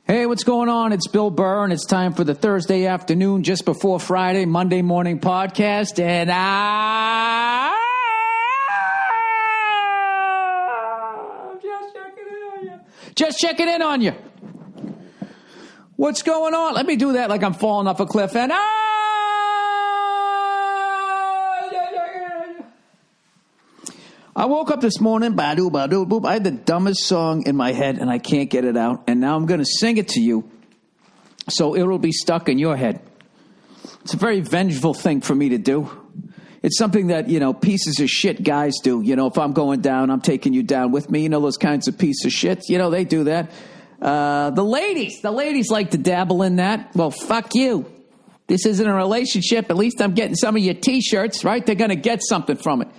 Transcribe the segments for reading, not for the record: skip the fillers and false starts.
Hey, what's going on? It's Bill Burr, and it's time for the Thursday afternoon, just before Friday, Monday morning podcast, and I'm just checking in on you. What's going on? Let me do that like I'm falling off a cliff, and I woke up this morning, ba-doo, ba-doo, boop. I had the dumbest song in my head, and I can't get it out. And now I'm going to sing it to you, so it'll be stuck in your head. It's a very vengeful thing for me to do. It's something that, pieces of shit guys do. If I'm going down, I'm taking you down with me. Those kinds of pieces of shit. They do that. The ladies like to dabble in that. Well, fuck you. This isn't a relationship. At least I'm getting some of your T-shirts, right? They're going to get something from it.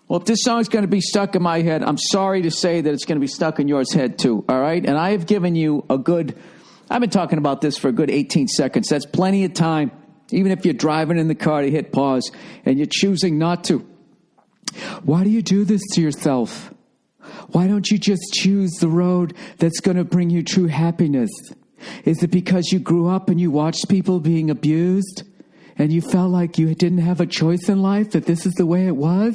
Well, if this song's going to be stuck in my head, I'm sorry to say that it's going to be stuck in yours head too, all right? And I have given you I've been talking about this for a good 18 seconds. That's plenty of time, even if you're driving in the car to hit pause and you're choosing not to. Why do you do this to yourself? Why don't you just choose the road that's going to bring you true happiness? Is it because you grew up and you watched people being abused and you felt like you didn't have a choice in life, that this is the way it was?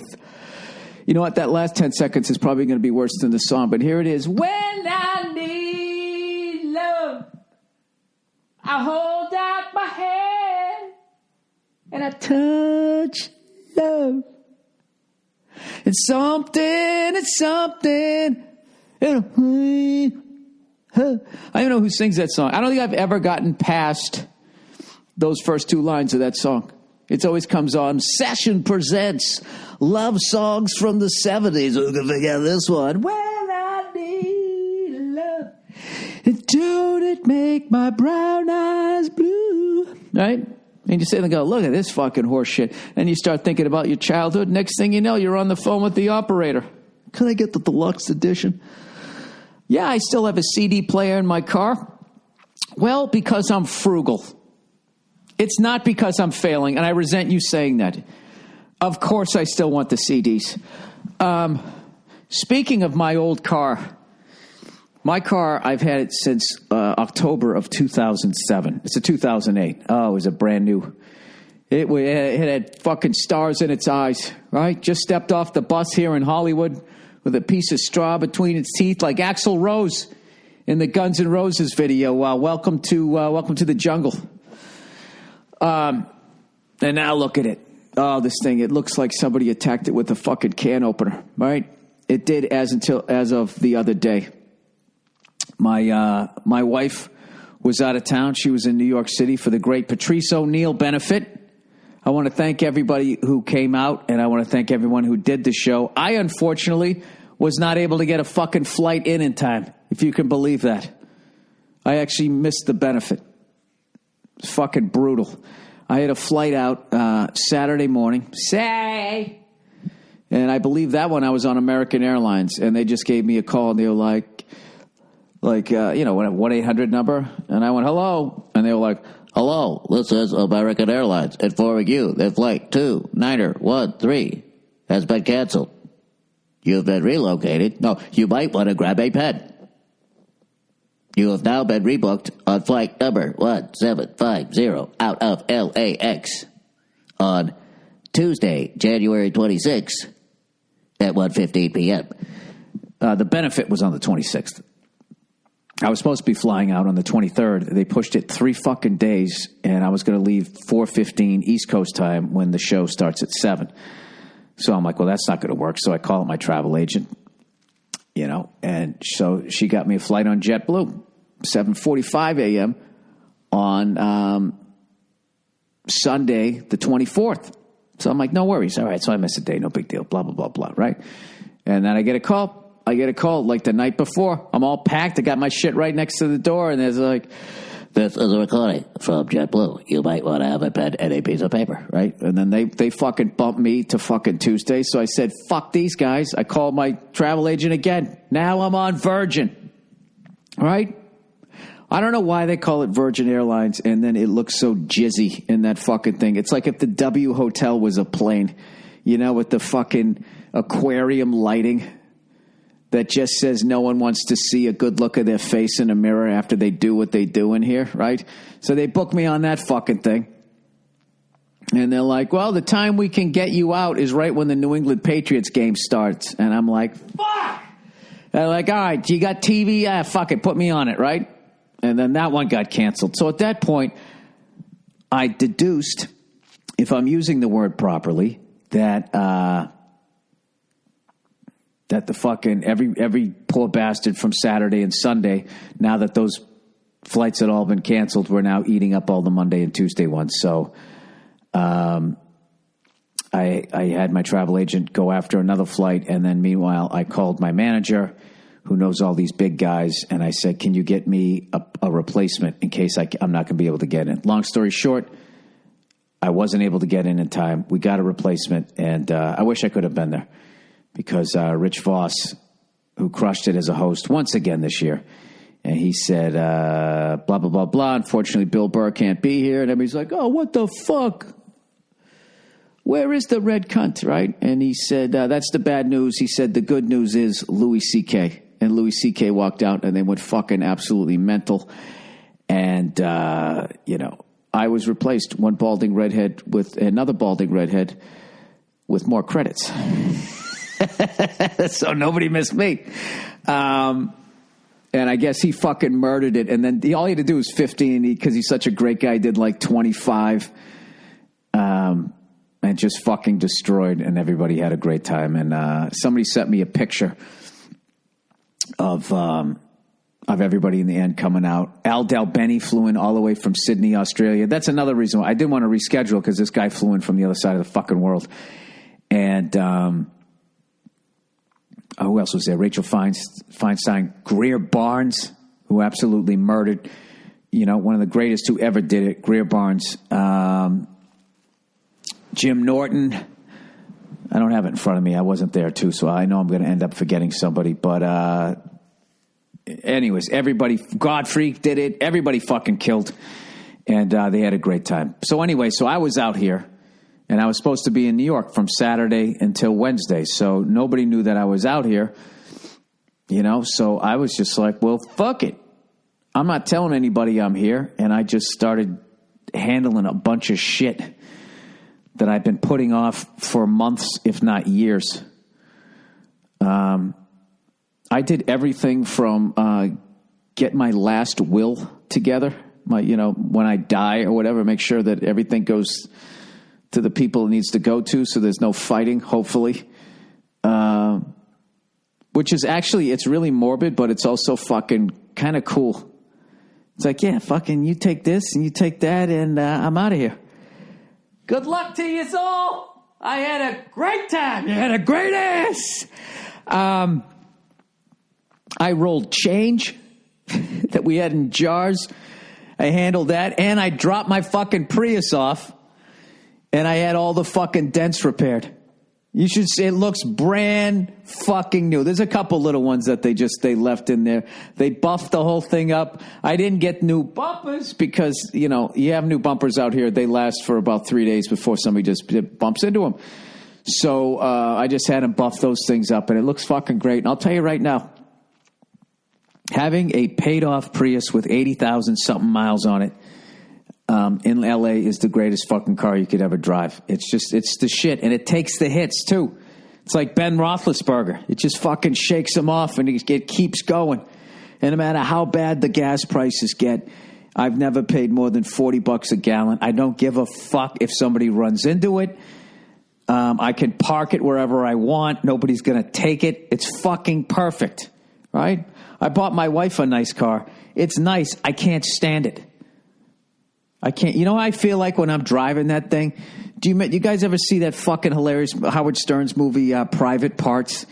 You know what? That last 10 seconds is probably going to be worse than the song, but here it is. When I need love, I hold out my hand and I touch love. It's something. I don't know who sings that song. I don't think I've ever gotten past those first two lines of that song. It always comes on. Session presents love songs from the 70s. Who can forget this one? When I need love, don't it make my brown eyes blue? Right? And you sit there and go, look at this fucking horse shit. And you start thinking about your childhood. Next thing you know, you're on the phone with the operator. Can I get the deluxe edition? Yeah, I still have a CD player in my car. Well, because I'm frugal. It's not because I'm failing, and I resent you saying that. Of course I still want the CDs. Speaking of my old car, my car, I've had it since October of 2007. It's a 2008. Oh, it was a brand new. It had fucking stars in its eyes, right? Just stepped off the bus here in Hollywood with a piece of straw between its teeth like Axl Rose in the Guns N' Roses video. Welcome to the jungle. And now look at it. Oh, this thing, it looks like somebody attacked it with a fucking can opener, right? It did as of the other day. My wife was out of town. She was in New York City for the great Patrice O'Neil benefit. I want to thank everybody who came out, and I want to thank everyone who did the show. I, unfortunately, was not able to get a fucking flight in time, if you can believe that. I actually missed the benefit. It's fucking brutal. I had a flight out Saturday morning. And I believe that one I was on American Airlines, and they just gave me a call, and they were like, a 1-800 number, and I went, hello, and they were like, hello, this is American Airlines informing you that flight 2913 has been canceled. You've been relocated. No, you might want to grab a pen. You have now been rebooked on flight number 1750 out of LAX on Tuesday, January 26th at 1:15 p.m. The benefit was on the 26th. I was supposed to be flying out on the 23rd. They pushed it 3 fucking days, and I was going to leave 4:15 East Coast time when the show starts at 7. So I'm like, well, that's not going to work. So I call up my travel agent. And so she got me a flight on JetBlue, 7:45 a.m. on Sunday, the 24th. So I'm like, no worries. All right, so I missed a day, no big deal, blah, blah, blah, blah, right? And then I get a call like the night before. I'm all packed. I got my shit right next to the door, and there's like, this is a recording from JetBlue. You might want to have a pen and a piece of paper, right? And then they fucking bumped me to fucking Tuesday. So I said, fuck these guys. I called my travel agent again. Now I'm on Virgin, right? I don't know why they call it Virgin Airlines, and then it looks so jizzy in that fucking thing. It's like if the W Hotel was a plane, with the fucking aquarium lighting. that just says no one wants to see a good look of their face in a mirror after they do what they do in here, right? So they booked me on that fucking thing. And they're like, well, the time we can get you out is right when the New England Patriots game starts. And I'm like, fuck! They're like, all right, you got TV? Yeah, fuck it, put me on it, right? And then that one got canceled. So at that point, I deduced, if I'm using the word properly, that the fucking every poor bastard from Saturday and Sunday, now that those flights had all been canceled, we're now eating up all the Monday and Tuesday ones. So I had my travel agent go after another flight, and then meanwhile I called my manager, who knows all these big guys, and I said, can you get me a replacement in case I'm not going to be able to get in? Long story short, I wasn't able to get in time. We got a replacement, and I wish I could have been there, because Rich Voss, who crushed it as a host once again this year, and he said, blah, blah, blah, blah. Unfortunately, Bill Burr can't be here. And everybody's like, oh, what the fuck? Where is the red cunt, right? And he said, that's the bad news. He said, the good news is Louis C.K. And Louis C.K. walked out, and they went fucking absolutely mental. And, I was replaced, one balding redhead with another balding redhead with more credits. So nobody missed me. And I guess he fucking murdered it. And then all he had to do was 15, because he's such a great guy, did like 25. And just fucking destroyed, and everybody had a great time. And somebody sent me a picture of everybody in the end coming out. Al Dalbeni flew in all the way from Sydney, Australia. That's another reason why I didn't want to reschedule, because this guy flew in from the other side of the fucking world. And who else was there? Rachel Feinstein, Greer Barnes, who absolutely murdered, one of the greatest who ever did it, Greer Barnes. Jim Norton. I don't have it in front of me. I wasn't there too, so I know I'm going to end up forgetting somebody. But anyways, everybody, Godfrey did it. Everybody fucking killed. And they had a great time. So anyway, so I was out here. And I was supposed to be in New York from Saturday until Wednesday. So nobody knew that I was out here, So I was just like, well, fuck it. I'm not telling anybody I'm here. And I just started handling a bunch of shit that I've been putting off for months, if not years. I did everything from get my last will together, when I die or whatever, make sure that everything goes to the people it needs to go to, so there's no fighting, hopefully. Which is actually, it's really morbid, but it's also fucking kind of cool. It's like, yeah, fucking you take this and you take that, and I'm out of here. Good luck to you all. I had a great time. You had a great ass. I rolled change that we had in jars. I handled that, and I dropped my fucking Prius off. And I had all the fucking dents repaired. You should see, it looks brand fucking new. There's a couple little ones that they left in there. They buffed the whole thing up. I didn't get new bumpers because, you have new bumpers out here. They last for about 3 days before somebody just bumps into them. So I just had them buff those things up, and it looks fucking great. And I'll tell you right now, having a paid-off Prius with 80,000 something miles on it, in LA is the greatest fucking car you could ever drive. It's the shit. And it takes the hits too. It's like Ben Roethlisberger. It just fucking shakes him off, and it keeps going. And no matter how bad the gas prices get, I've never paid more than $40 a gallon. I don't give a fuck if somebody runs into it. I can park it wherever I want. Nobody's going to take it. It's fucking perfect, right? I bought my wife a nice car. It's nice. I can't stand it. I can't. You know how I feel like when I'm driving that thing? Do you guys ever see that fucking hilarious Howard Stern's movie, Private Parts?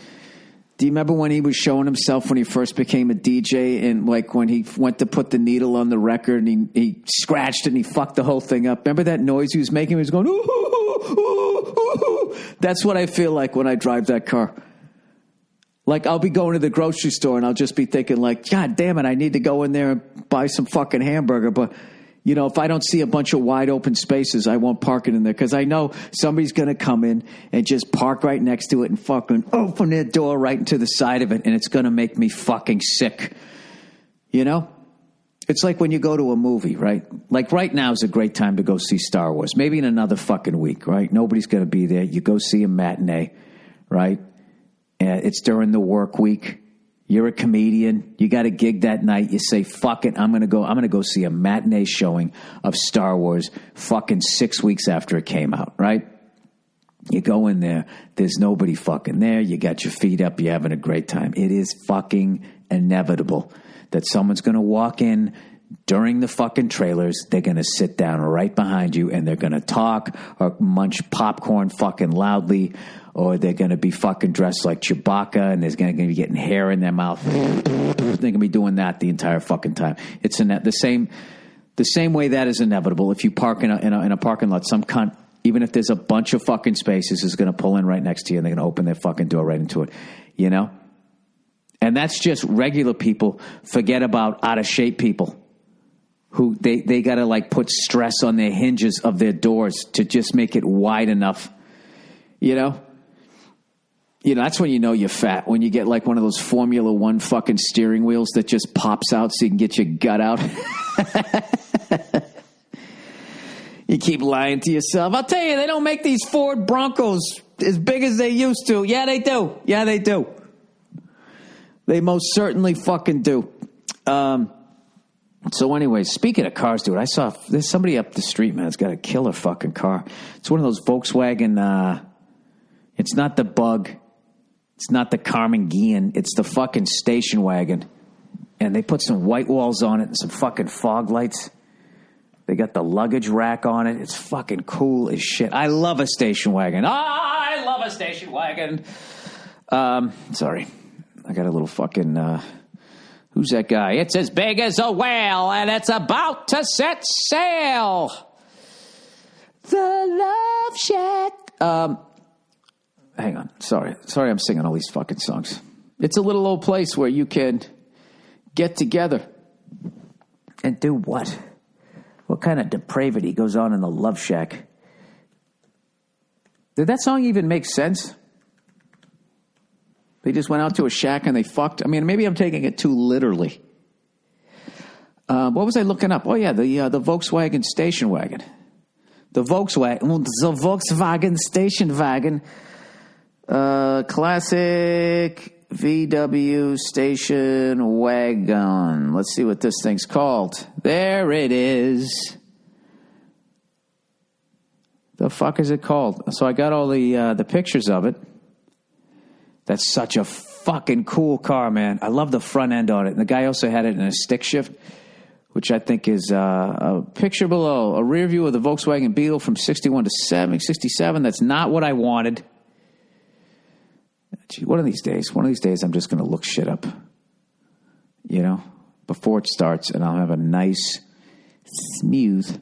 Do you remember when he was showing himself when he first became a DJ, and like when he went to put the needle on the record and he scratched it and he fucked the whole thing up? Remember that noise he was making? He was going, ooh, ooh, ooh, ooh. That's what I feel like when I drive that car. Like, I'll be going to the grocery store and I'll just be thinking like, God damn it, I need to go in there and buy some fucking hamburger, but You know, if I don't see a bunch of wide open spaces, I won't park it in there because I know somebody's going to come in and just park right next to it and fucking open their door right into the side of it, and it's going to make me fucking sick. You know? It's like when you go to a movie, right? Like right now is a great time to go see Star Wars. Maybe in another fucking week, right? Nobody's going to be there. You go see a matinee, right? And it's during the work week. You're a comedian. You got a gig that night. You say, fuck it. I'm going to go see a matinee showing of Star Wars fucking 6 weeks after it came out, right? You go in there. There's nobody fucking there. You got your feet up. You're having a great time. It is fucking inevitable that someone's going to walk in during the fucking trailers. They're going to sit down right behind you and they're going to talk or munch popcorn fucking loudly, or they're going to be fucking dressed like Chewbacca and there's going to be getting hair in their mouth. They're going to be doing that the entire fucking time. It's the same way that is inevitable. If you park in a parking lot, some cunt, even if there's a bunch of fucking spaces, is going to pull in right next to you and they're going to open their fucking door right into it, you know? And that's just regular people. Forget about out of shape people who they got to like put stress on their hinges of their doors to just make it wide enough, you know? You know, that's when you know you're fat, when you get like one of those Formula One fucking steering wheels that just pops out so you can get your gut out. You keep lying to yourself. I'll tell you, they don't make these Ford Broncos as big as they used to. Yeah, they do. Yeah, they do. They most certainly fucking do. So anyway, speaking of cars, dude, I saw there's somebody up the street, man. It's got a killer fucking car. It's one of those Volkswagen. It's not the Bug. It's not the Carmen Gian. It's the fucking station wagon. And they put some white walls on it and some fucking fog lights. They got the luggage rack on it. It's fucking cool as shit. I love a station wagon. I love a station wagon. Sorry. I got a little fucking... who's that guy? It's as big as a whale, and it's about to set sail. The Love Shack. Hang on. Sorry, I'm singing all these fucking songs. It's a little old place where you can get together and do what? What kind of depravity goes on in the Love Shack? Did that song even make sense? They just went out to a shack and they fucked. I mean, maybe I'm taking it too literally. What was I looking up? Oh, yeah, the Volkswagen station wagon. The Volkswagen station wagon. Classic VW station wagon. Let's see what this thing's called. There it is. The fuck is it called? So I got all the pictures of it. That's such a fucking cool car, man. I love the front end on it. And the guy also had it in a stick shift, which I think is a picture below. A rear view of the Volkswagen Beetle from 61 to 67. That's not what I wanted. Gee, one of these days, I'm just going to look shit up, you know, before it starts, and I'll have a nice, smooth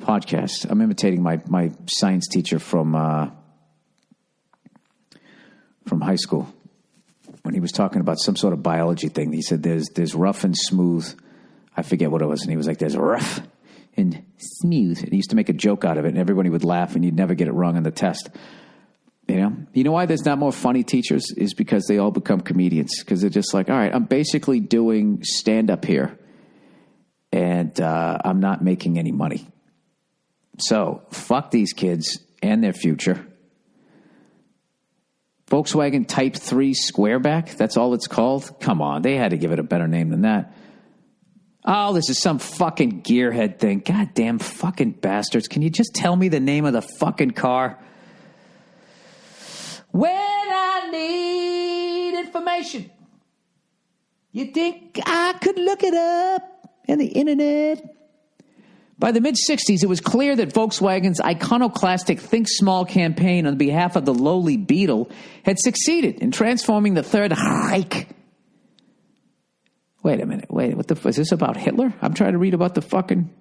podcast. I'm imitating my science teacher from high school when he was talking about some sort of biology thing. He said there's rough and smooth. I forget what it was, and he was like, there's rough and smooth. And he used to make a joke out of it, and everybody would laugh, and you'd never get it wrong on the test. You know why there's not more funny teachers is because they all become comedians, because they're just like, all right, I'm basically doing stand-up here, and I'm not making any money. So fuck these kids and their future. Volkswagen Type 3 Squareback, that's all it's called? Come on, they had to give it a better name than that. Oh, this is some fucking gearhead thing. Goddamn fucking bastards. Can you just tell me the name of the fucking car? When I need information, you think I could look it up in the internet? By the mid-'60s, it was clear that Volkswagen's iconoclastic Think Small campaign on behalf of the lowly Beetle had succeeded in transforming the Third Reich. Wait a minute. Is this about Hitler? I'm trying to read about the fucking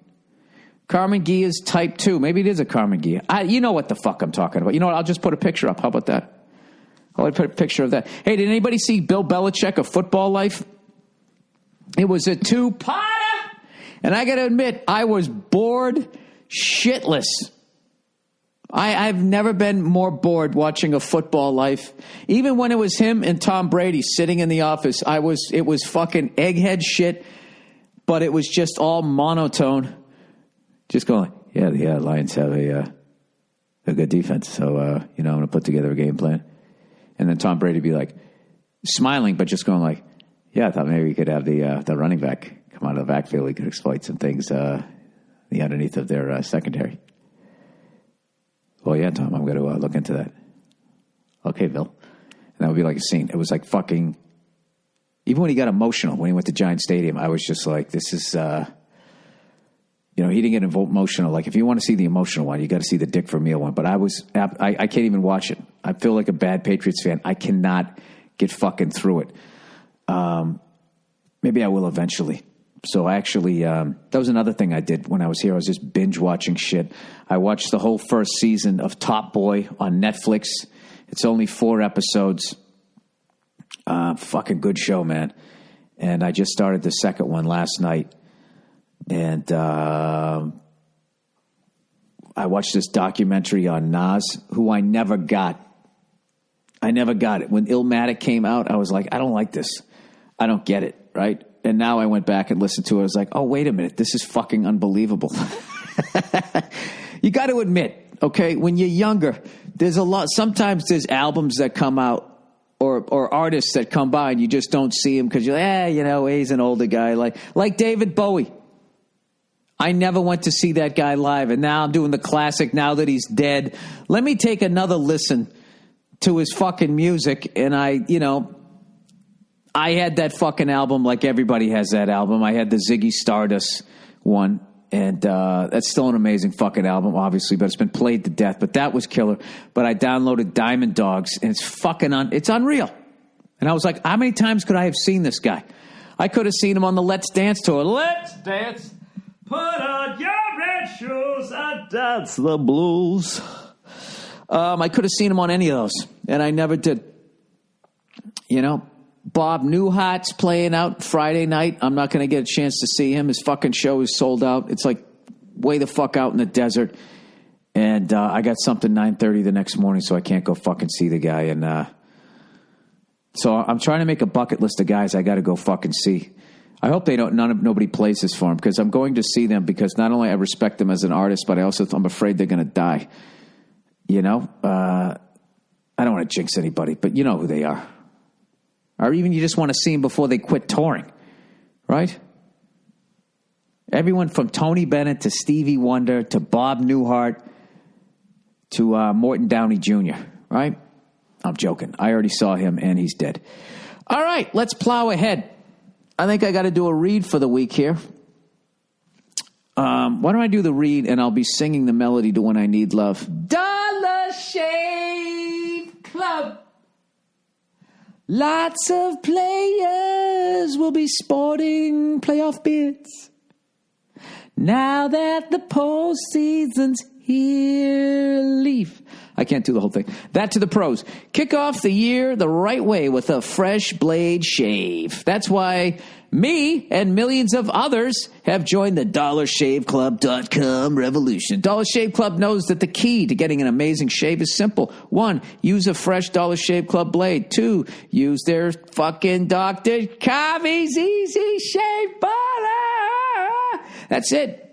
Carmen Gia's Type 2. Maybe it is a Carmen Gia. You know what the fuck I'm talking about. You know what? I'll just put a picture up. How about that? I'll put a picture of that. Hey, did anybody see Bill Belichick, A Football Life? It was a two-parter, And I got to admit, I was bored shitless. I've never been more bored watching a football life. Even when it was him and Tom Brady sitting in the office, it was fucking egghead shit, but it was just all monotone. Just going, yeah, the Lions have a good defense, so, I'm going to put together a game plan. And then Tom Brady be like, smiling, but just going like, yeah, I thought maybe we could have the running back come out of the backfield. We could exploit some things, the underneath of their secondary. Well, yeah, Tom, I'm going to look into that. Okay, Bill. And that would be like a scene. It was like fucking, even when he got emotional, when he went to Giant Stadium, I was just like, this is, he didn't get emotional. Like, if you want to see the emotional one, you got to see the Dick Vermeil one. But I can't even watch it. I feel like a bad Patriots fan. I cannot get fucking through it. Maybe I will eventually. So actually, that was another thing I did when I was here. I was just binge watching shit. I watched the whole first season of Top Boy on Netflix. It's only 4 episodes. Fucking good show, man. And I just started the second one last night. And I watched this documentary on Nas, who I never got. I never got it. When Illmatic came out, I was like, I don't like this. I don't get it, right? And now I went back and listened to it. I was like, oh, wait a minute. This is fucking unbelievable. You got to admit, okay, when you're younger, there's a lot. Sometimes there's albums that come out or artists that come by and you just don't see him because you're like, he's an older guy. Like David Bowie. I never went to see that guy live. And now I'm doing the classic now that he's dead. Let me take another listen to his fucking music. And I had that fucking album like everybody has that album. I had the Ziggy Stardust one, and that's still an amazing fucking album, obviously, but it's been played to death. But that was killer. But I downloaded Diamond Dogs, and it's fucking it's unreal. And I was like, how many times could I have seen this guy? I could have seen him on the Let's Dance tour. Let's dance, put on your red shoes, and dance the blues. I could have seen him on any of those, and I never did. Bob Newhart's playing out Friday night. I'm not going to get a chance to see him. His fucking show is sold out. It's like way the fuck out in the desert. And I got something 9:30 the next morning, so I can't go fucking see the guy. And so I'm trying to make a bucket list of guys I got to go fucking see. I hope nobody plays this for him, because I'm going to see them because not only I respect them as an artist, but I'm afraid they're going to die. I don't want to jinx anybody, but you know who they are. Or even you just want to see them before they quit touring, right? Everyone from Tony Bennett to Stevie Wonder to Bob Newhart to Morton Downey Jr., right? I'm joking. I already saw him, and he's dead. All right, let's plow ahead. I think I got to do a read for the week here. Why don't I do the read, and I'll be singing the melody to When I Need Love. Dollar Shave Club. Lots of players will be sporting playoff bids. Now that the postseason's here, leave. I can't do the whole thing. That to the pros. Kick off the year the right way with a fresh blade shave. That's why me and millions of others have joined the DollarShaveClub.com revolution. Dollar Shave Club knows that the key to getting an amazing shave is simple. 1, use a fresh Dollar Shave Club blade. 2, use their fucking Dr. Coffee's Easy Shave Butter. That's it.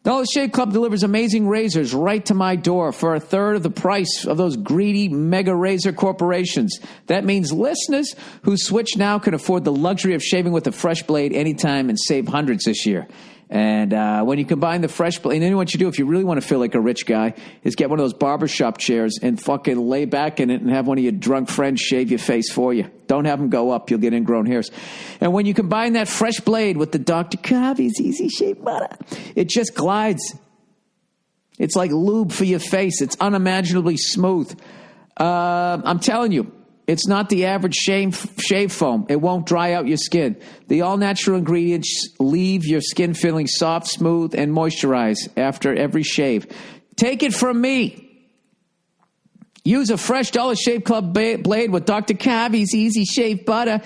Dollar Shave Club delivers amazing razors right to my door for a third of the price of those greedy mega razor corporations. That means listeners who switch now can afford the luxury of shaving with a fresh blade anytime and save hundreds this year. And when you combine the fresh blade, and then what you do if you really want to feel like a rich guy is get one of those barbershop chairs and fucking lay back in it and have one of your drunk friends shave your face for you. Don't have them go up. You'll get ingrown hairs. And when you combine that fresh blade with the Dr. Coffee's Easy Shave Butter, it just glides. It's like lube for your face. It's unimaginably smooth. I'm telling you, it's not the average shave foam. It won't dry out your skin. The all-natural ingredients leave your skin feeling soft, smooth, and moisturized after every shave. Take it from me. Use a fresh Dollar Shave Club blade with Dr. Coffee's Easy Shave Butter.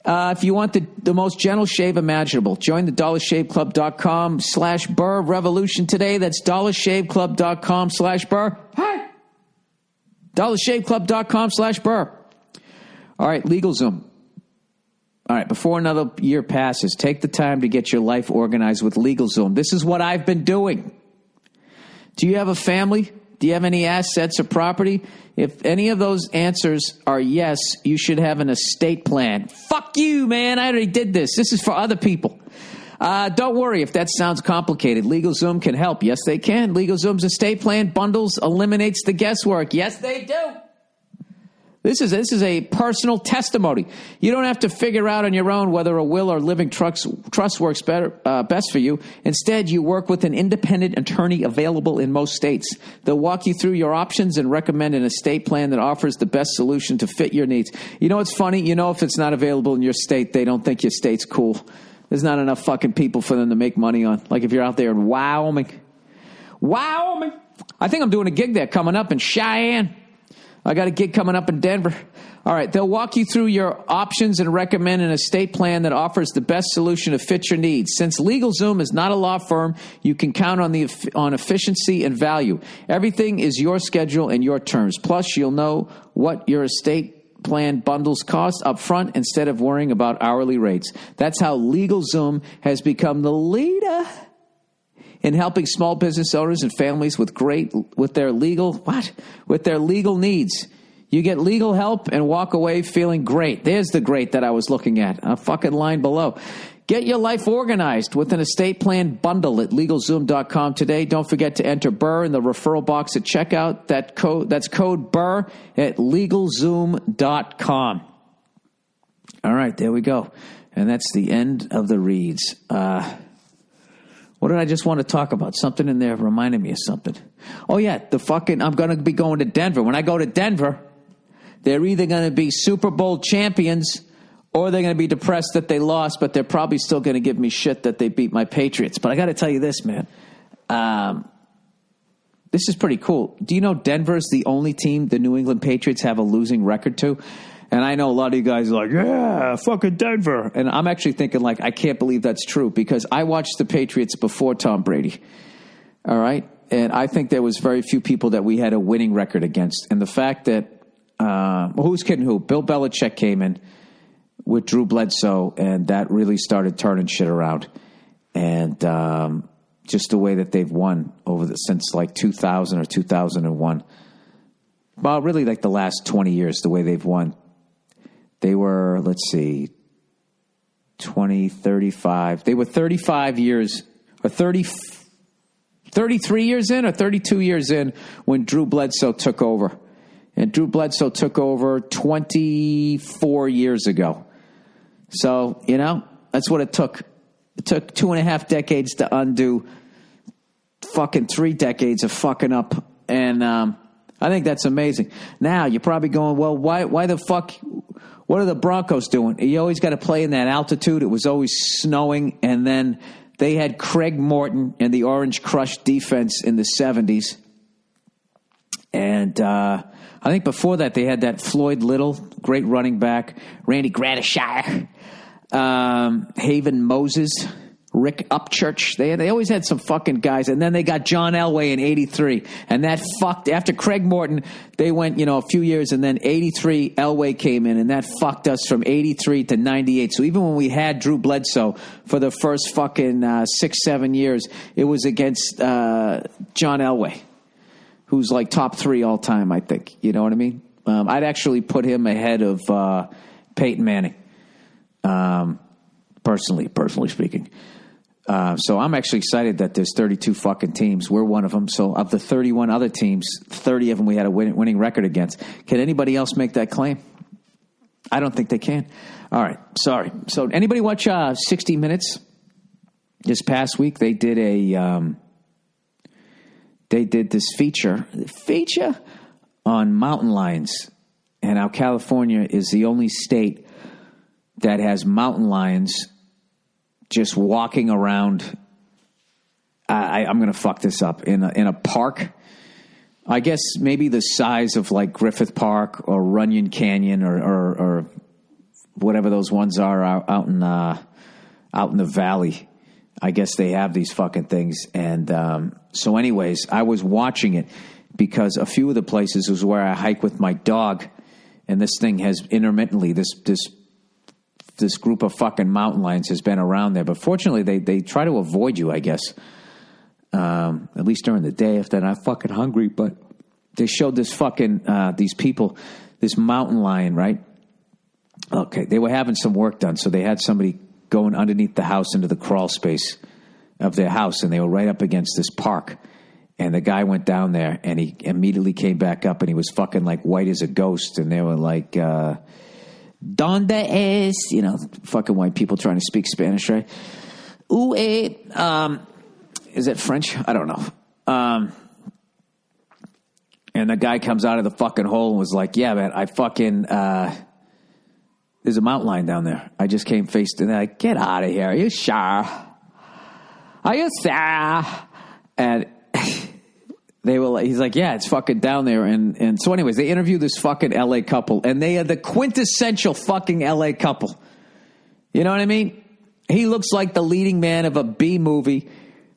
If you want the most gentle shave imaginable, join the dollarshaveclub.com/Burr revolution today. That's dollarshaveclub.com/Burr. Hi. dollarshaveclub.com/Burr. All right, LegalZoom. All right, before another year passes, take the time to get your life organized with LegalZoom. This is what I've been doing. Do you have a family? Do you have any assets or property? If any of those answers are yes, you should have an estate plan. Fuck you, man. I already did this. This is for other people. Don't worry if that sounds complicated. LegalZoom can help. Yes, they can. LegalZoom's estate plan bundles eliminates the guesswork. Yes, they do. This is a personal testimony. You don't have to figure out on your own whether a will or living trust works best for you. Instead, you work with an independent attorney available in most states. They'll walk you through your options and recommend an estate plan that offers the best solution to fit your needs. You know what's funny? You know if it's not available in your state, they don't think your state's cool. There's not enough fucking people for them to make money on. Like if you're out there in Wyoming. I think I'm doing a gig there coming up in Cheyenne. I got a gig coming up in Denver. All right, they'll walk you through your options and recommend an estate plan that offers the best solution to fit your needs. Since LegalZoom is not a law firm, you can count on efficiency and value. Everything is your schedule and your terms. Plus, you'll know what your estate plan bundles cost up front instead of worrying about hourly rates. That's how LegalZoom has become the leader in helping small business owners and families with their legal needs. You get legal help and walk away feeling great. There's the great that I was looking at. A fucking line below. Get your life organized with an estate plan bundle at LegalZoom.com today. Don't forget to enter Burr in the referral box at checkout. That's code Burr at LegalZoom.com. All right, there we go. And that's the end of the reads. What did I just want to talk about? Something in there reminded me of something. Oh, yeah, I'm going to be going to Denver. When I go to Denver, they're either going to be Super Bowl champions or they're going to be depressed that they lost, but they're probably still going to give me shit that they beat my Patriots. But I got to tell you this, man. This is pretty cool. Do you know Denver's the only team the New England Patriots have a losing record to? And I know a lot of you guys are like, yeah, fucking Denver. And I'm actually thinking, like, I can't believe that's true because I watched the Patriots before Tom Brady. All right? And I think there was very few people that we had a winning record against. And the fact that, who's kidding who? Bill Belichick came in with Drew Bledsoe, and that really started turning shit around. And just the way that they've won since like 2000 or 2001. Well, really like the last 20 years, the way they've won. They were, 35. They were 35 years, or 33 years in, or 32 years in when Drew Bledsoe took over. And Drew Bledsoe took over 24 years ago. So, that's what it took. It took 2.5 decades to undo fucking 3 decades of fucking up. And I think that's amazing. Now, you're probably going, well, why the fuck... What are the Broncos doing? You always got to play in that altitude. It was always snowing. And then they had Craig Morton and the Orange Crush defense in the 70s. And I think before that they had that Floyd Little, great running back, Randy Gradishire, Haven Moses, Rick Upchurch. They always had some fucking guys. And then they got John Elway in 83. And that fucked, after Craig Morton, they went, a few years. And then 83, Elway came in. And that fucked us from 83 to 98. So even when we had Drew Bledsoe for the first fucking 6-7 years, it was against John Elway, who's like top 3 all time, I think. You know what I mean? I'd actually put him ahead of Peyton Manning, personally speaking. So I'm actually excited that there's 32 fucking teams. We're one of them. So of the 31 other teams, 30 of them we had a winning record against. Can anybody else make that claim? I don't think they can. All right. Sorry. So anybody watch 60 Minutes? This past week they did this feature on mountain lions and how California is the only state that has mountain lions just walking around. I'm going to fuck this up in a park. I guess maybe the size of like Griffith Park or Runyon Canyon or whatever those ones are out in the valley. I guess they have these fucking things. And so anyways, I was watching it because a few of the places was where I hike with my dog. And this thing has intermittently, this group of fucking mountain lions has been around there. But fortunately, they try to avoid you, I guess. At least during the day if they're not fucking hungry. But they showed this fucking, these people, this mountain lion, right? Okay, they were having some work done. So they had somebody going underneath the house into the crawl space of their house. And they were right up against this park. And the guy went down there and he immediately came back up and he was fucking like white as a ghost. And they were like, Donde es, fucking white people trying to speak Spanish, right? Ooh, is it French? I don't know. And the guy comes out of the fucking hole and was like, yeah, man, I fucking, there's a mountain lion down there. I just came face to that. Get out of here. Are you sure? Are you sure? And he's like, yeah, it's fucking down there. And so anyways, they interview this fucking LA couple and they are the quintessential fucking LA couple. You know what I mean? He looks like the leading man of a B movie,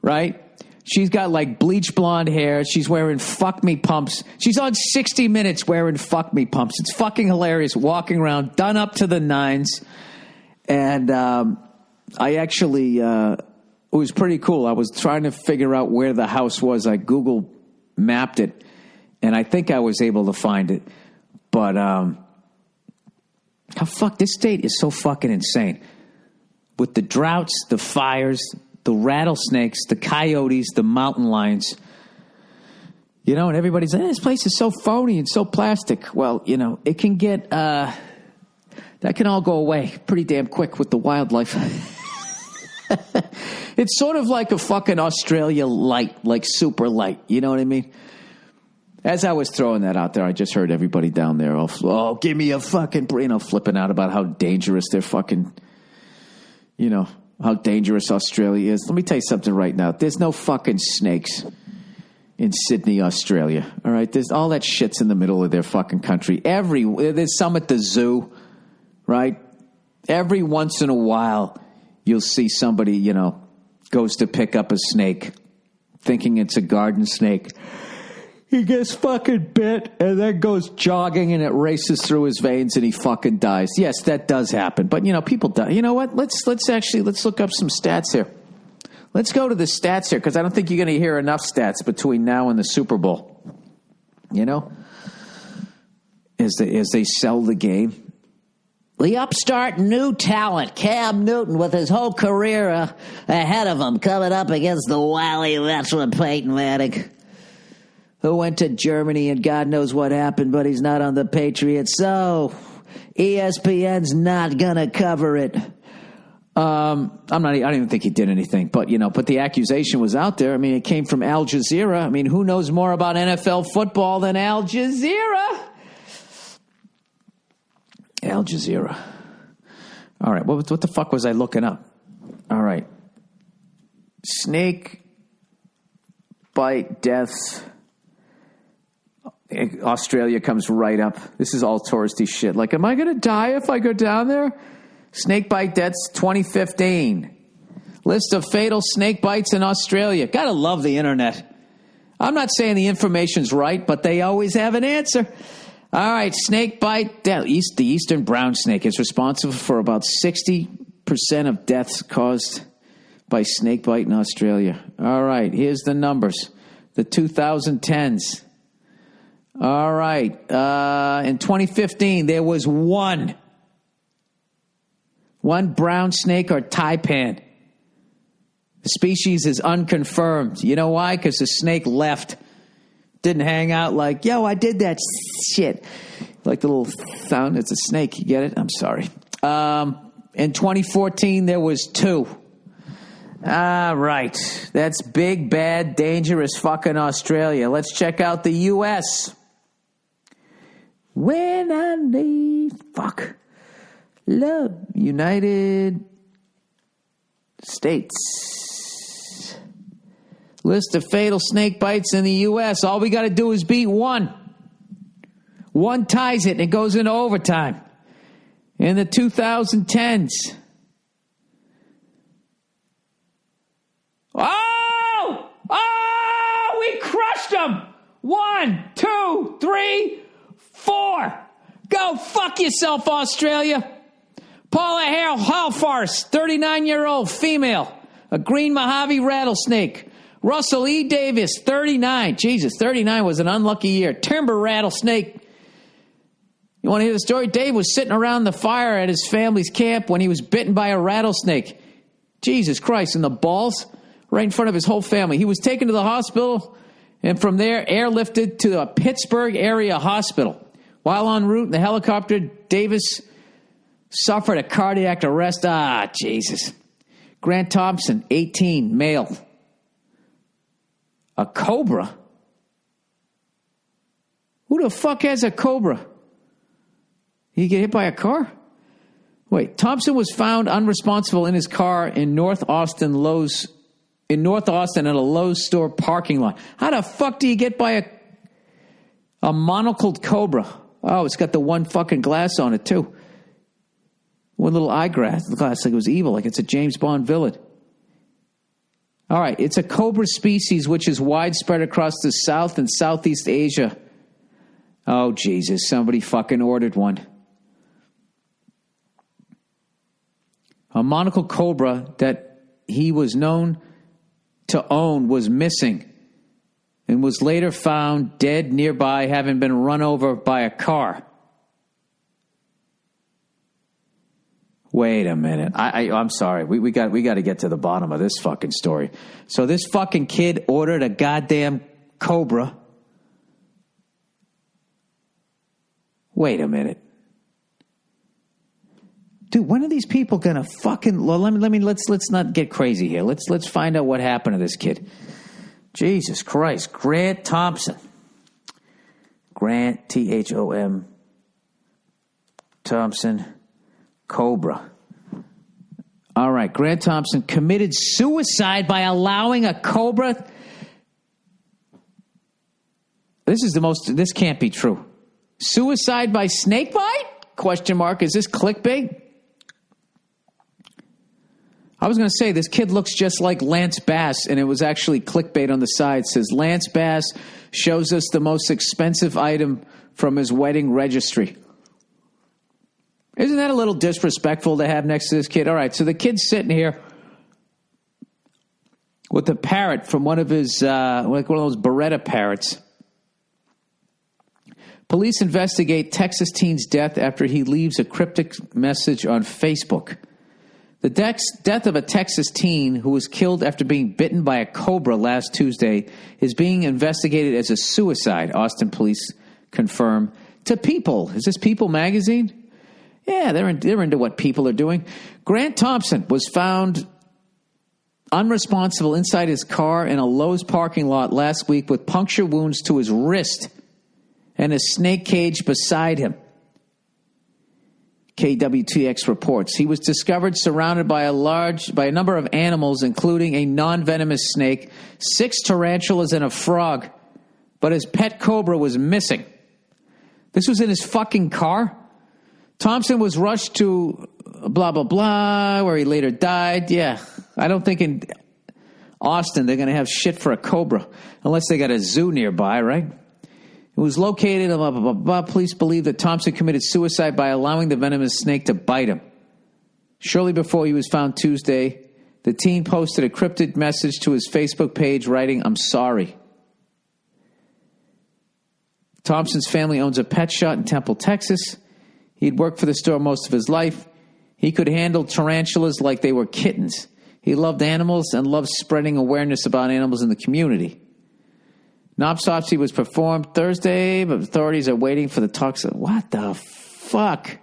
right? She's got like bleach blonde hair. She's wearing fuck me pumps. She's on 60 Minutes wearing fuck me pumps. It's fucking hilarious walking around done up to the nines. And I actually, it was pretty cool. I was trying to figure out where the house was. I Google mapped it, and I think I was able to find it. But this state is so fucking insane. With the droughts, the fires, the rattlesnakes, the coyotes, the mountain lions. And everybody's like, this place is so phony and so plastic. Well, it can get, that can all go away pretty damn quick with the wildlife. It's sort of like a fucking Australia light, like super light. You know what I mean? As I was throwing that out there, I just heard everybody down there, give me a fucking, flipping out about how dangerous they're fucking, how dangerous Australia is. Let me tell you something right now. There's no fucking snakes in Sydney, Australia. All right? There's all that shit's in the middle of their fucking country. There's some at the zoo, right? Every once in a while, you'll see somebody, goes to pick up a snake, thinking it's a garden snake. He gets fucking bit and then goes jogging and it races through his veins and he fucking dies. Yes, that does happen. But, people die. You know what? Let's look up some stats here. Let's go to the stats here because I don't think you're going to hear enough stats between now and the Super Bowl. As they sell the game. The upstart new talent, Cam Newton, with his whole career ahead of him, coming up against the wily veteran Peyton Manning, who went to Germany and God knows what happened, but he's not on the Patriots, so ESPN's not going to cover it. I don't even think he did anything, but the accusation was out there. I mean, it came from Al Jazeera. I mean, who knows more about NFL football than Al Jazeera? Al Jazeera. All right, what the fuck was I looking up? All right. Snake bite deaths. Australia comes right up. This is all touristy shit. Like, am I going to die if I go down there? Snake bite deaths 2015. List of fatal snake bites in Australia. Gotta love the internet. I'm not saying the information's right, but they always have an answer. All right, snake bite death. The eastern brown snake is responsible for about 60% of deaths caused by snake bite in Australia. All right, here's the numbers. The 2010s. All right, in 2015, there was one brown snake or taipan. The species is unconfirmed. You know why? Because the snake left. Didn't hang out like, yo, I did that shit. Like the little sound, it's a snake. You get it? I'm sorry. In 2014, there was two. All right. That's big, bad, dangerous fucking Australia. Let's check out the U.S. When I need love, United States. List of fatal snake bites in the U.S. All we got to do is beat one. One ties it and it goes into overtime. in the 2010s. Oh, we crushed them. 1, 2, 3, 4. Go fuck yourself, Australia. Paula Halfarst, 39-year-old female, a green Mojave rattlesnake. Russell E. Davis, 39. Jesus, 39 was an unlucky year. Timber rattlesnake. You want to hear the story? Dave was sitting around the fire at his family's camp when he was bitten by a rattlesnake. Jesus Christ, in the balls, right in front of his whole family. He was taken to the hospital and from there airlifted to a Pittsburgh area hospital. While en route in the helicopter, Davis suffered a cardiac arrest. Jesus. Grant Thompson, 18, male. A cobra? Who the fuck has a cobra? He get hit by a car? Wait, Thompson was found unresponsible in his car in North Austin at a Lowe's store parking lot. How the fuck do you get by a monocled cobra? Oh, it's got the one fucking glass on it, too. One little eyeglass. The glass like it was evil, like it's a James Bond villain. All right, it's a cobra species which is widespread across the South and Southeast Asia. Oh, Jesus, somebody fucking ordered one. A monocle cobra that he was known to own was missing and was later found dead nearby, having been run over by a car. Wait a minute. I'm sorry. We got to get to the bottom of this fucking story. So this fucking kid ordered a goddamn cobra. Wait a minute. Dude, when are these people gonna fucking? Well, let's not get crazy here. Let's find out what happened to this kid. Jesus Christ, Grant Thompson. Grant Thom Thompson. Cobra. All right, Grant Thompson committed suicide by allowing a cobra. This can't be true. Suicide by snake bite? Question mark. Is this clickbait? I was going to say, this kid looks just like Lance Bass, and it was actually clickbait on the side. It says, Lance Bass shows us the most expensive item from his wedding registry. Isn't that a little disrespectful to have next to this kid? All right, so the kid's sitting here with a parrot from one of his, like one of those Beretta parrots. Police investigate Texas teen's death after he leaves a cryptic message on Facebook. The death of a Texas teen who was killed after being bitten by a cobra last Tuesday is being investigated as a suicide, Austin police confirm to People. Is this People magazine? Yeah, they're into what people are doing. Grant Thompson was found unresponsible inside his car in a Lowe's parking lot last week with puncture wounds to his wrist and a snake cage beside him. KWTX reports. He was discovered surrounded by a number of animals, including a non-venomous snake, 6 tarantulas, and a frog. But his pet cobra was missing. This was in his fucking car? Thompson was rushed to blah, blah, blah, where he later died. Yeah, I don't think in Austin they're going to have shit for a cobra, unless they got a zoo nearby, right? It was located, blah, blah, blah, blah. Police believe that Thompson committed suicide by allowing the venomous snake to bite him. Shortly before he was found Tuesday, the teen posted a cryptic message to his Facebook page writing, "I'm sorry." Thompson's family owns a pet shop in Temple, Texas. He'd worked for the store most of his life. He could handle tarantulas like they were kittens. He loved animals and loved spreading awareness about animals in the community. An autopsy was performed Thursday, but authorities are waiting for the toxin. What the fuck?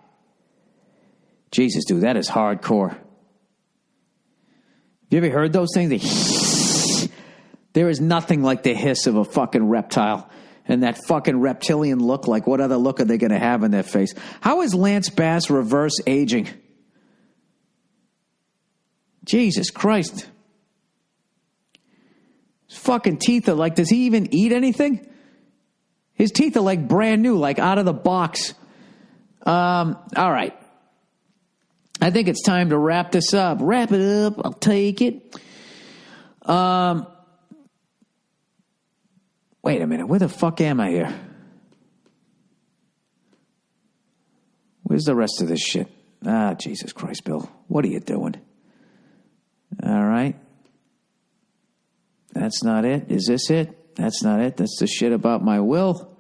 Jesus, dude, that is hardcore. Have you ever heard those things? There is nothing like the hiss of a fucking reptile. And that fucking reptilian look, like what other look are they going to have in their face? How is Lance Bass reverse aging? Jesus Christ. His fucking teeth are like, does he even eat anything? His teeth are like brand new, like out of the box. All right. I think it's time to wrap this up. Wrap it up. I'll take it. Wait a minute. Where the fuck am I here? Where's the rest of this shit? Ah, Jesus Christ, Bill. What are you doing? All right. That's not it. Is this it? That's not it. That's the shit about my will.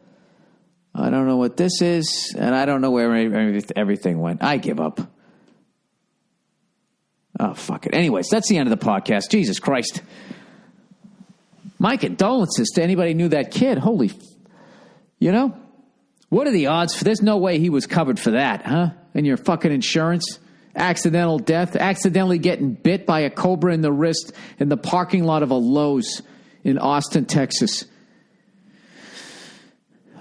I don't know what this is, and I don't know where everything went. I give up. Oh, fuck it. Anyways, that's the end of the podcast. Jesus Christ. My condolences to anybody who knew that kid. Holy, what are the odds for there's no way he was covered for that, huh? And your fucking insurance? Accidental death, accidentally getting bit by a cobra in the wrist in the parking lot of a Lowe's in Austin, Texas.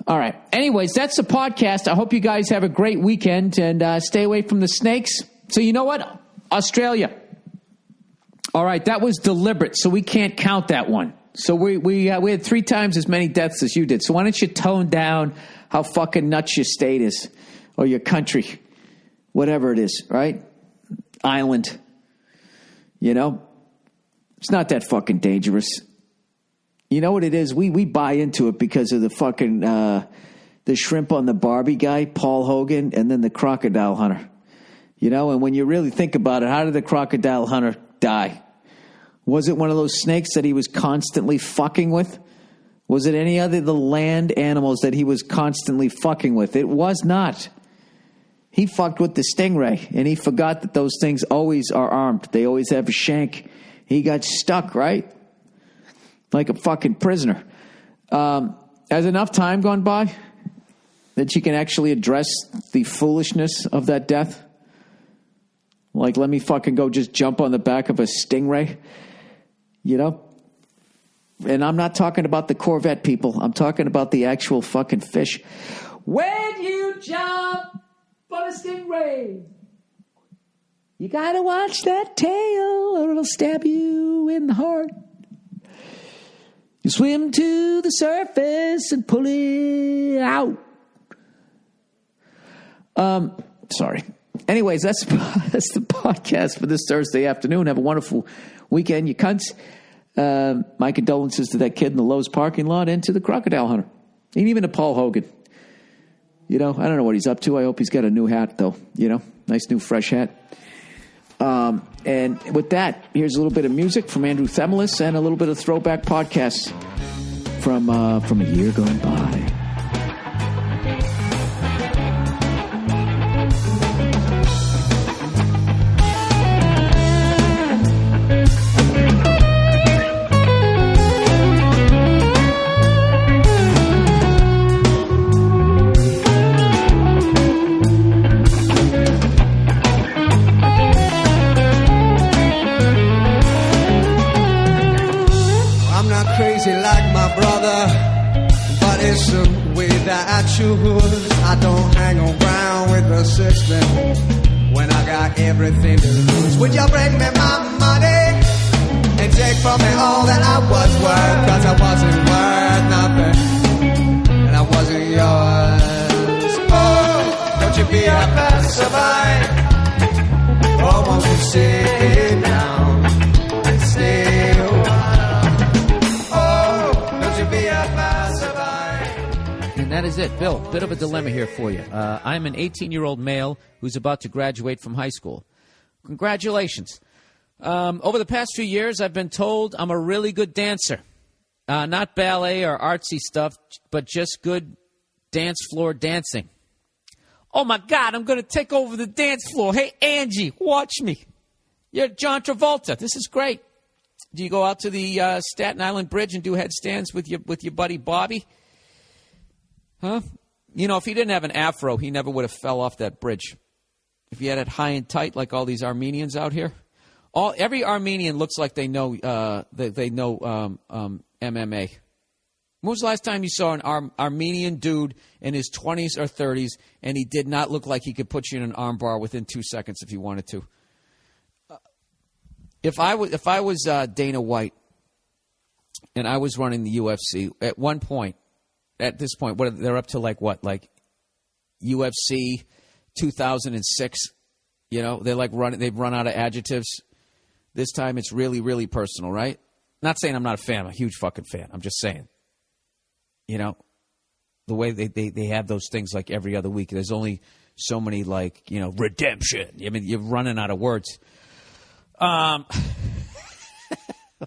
All right. Anyways, that's the podcast. I hope you guys have a great weekend and stay away from the snakes. So you know what? Australia. All right. That was deliberate, so we can't count that one. So we had 3 times as many deaths as you did. So why don't you tone down how fucking nuts your state is or your country, whatever it is, right? Island. It's not that fucking dangerous. You know what it is? We buy into it because of the fucking the shrimp on the Barbie guy, Paul Hogan, and then the Crocodile Hunter. And when you really think about it, how did the Crocodile Hunter die? Was it one of those snakes that he was constantly fucking with? Was it any other of the land animals that he was constantly fucking with? It was not. He fucked with the stingray, and he forgot that those things always are armed. They always have a shank. He got stuck, right? Like a fucking prisoner. Has enough time gone by that you can actually address the foolishness of that death? Like, let me fucking go just jump on the back of a stingray? And I'm not talking about the Corvette people. I'm talking about the actual fucking fish. When you jump on a stingray, you gotta watch that tail or it'll stab you in the heart. You swim to the surface and pull it out. Sorry. Anyways, that's the podcast for this Thursday afternoon. Have a wonderful weekend, you cunts. My condolences to that kid in the Lowe's parking lot and to the Crocodile Hunter. And even to Paul Hogan. I don't know what he's up to. I hope he's got a new hat, though. Nice new fresh hat. And with that, here's a little bit of music from Andrew Themelis and a little bit of throwback podcasts from a year gone by. It's the way that I choose. I don't hang around with the system when I got everything to lose. Would you bring me my money and take from me all that I was worth? 'Cause I wasn't worth nothing and I wasn't yours. Oh, don't you be a passerby. Oh, won't you sit down and stay a while? Oh, don't you be a passerby. And that is it. Bill, bit of a dilemma here for you. I'm an 18-year-old male who's about to graduate from high school. Congratulations. Over the past few years, I've been told I'm a really good dancer. Not ballet or artsy stuff, but just good dance floor dancing. Oh, my God, I'm going to take over the dance floor. Hey, Angie, watch me. You're John Travolta. This is great. Do you go out to the Staten Island Bridge and do headstands with your buddy Bobby? Huh? If he didn't have an afro, he never would have fell off that bridge. If he had it high and tight like all these Armenians out here. Every Armenian looks like they know MMA. When was the last time you saw an Armenian dude in his 20s or 30s and he did not look like he could put you in an arm bar within 2 seconds if he wanted to? If I was Dana White and I was running the UFC at this point, they're up to like UFC 2006 You know, they've run out of adjectives. This time it's really, really personal, right? Not saying I'm not a fan. I'm a huge fucking fan. I'm just saying, you know, the way they have those things like every other week. There's only so many, like, you know, redemption. I mean, you're running out of words. I'm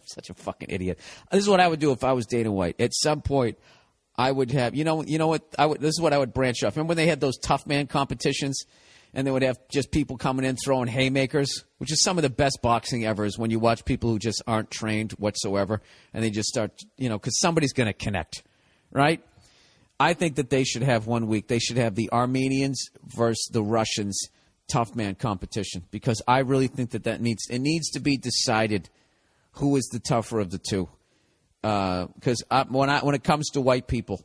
such a fucking idiot. This is what I would do if I was Dana White. At some point, I would have, you know what? This is what I would branch off. Remember when they had those Toughman competitions, and they would have just people coming in throwing haymakers, which is some of the best boxing ever. Is when you watch people who just aren't trained whatsoever, and they just start, you know, because somebody's going to connect, right? I think that they should have 1 week. They should have the Armenians versus the Russians Toughman competition, because I really think that needs to be decided who is the tougher of the two. Because when it comes to white people,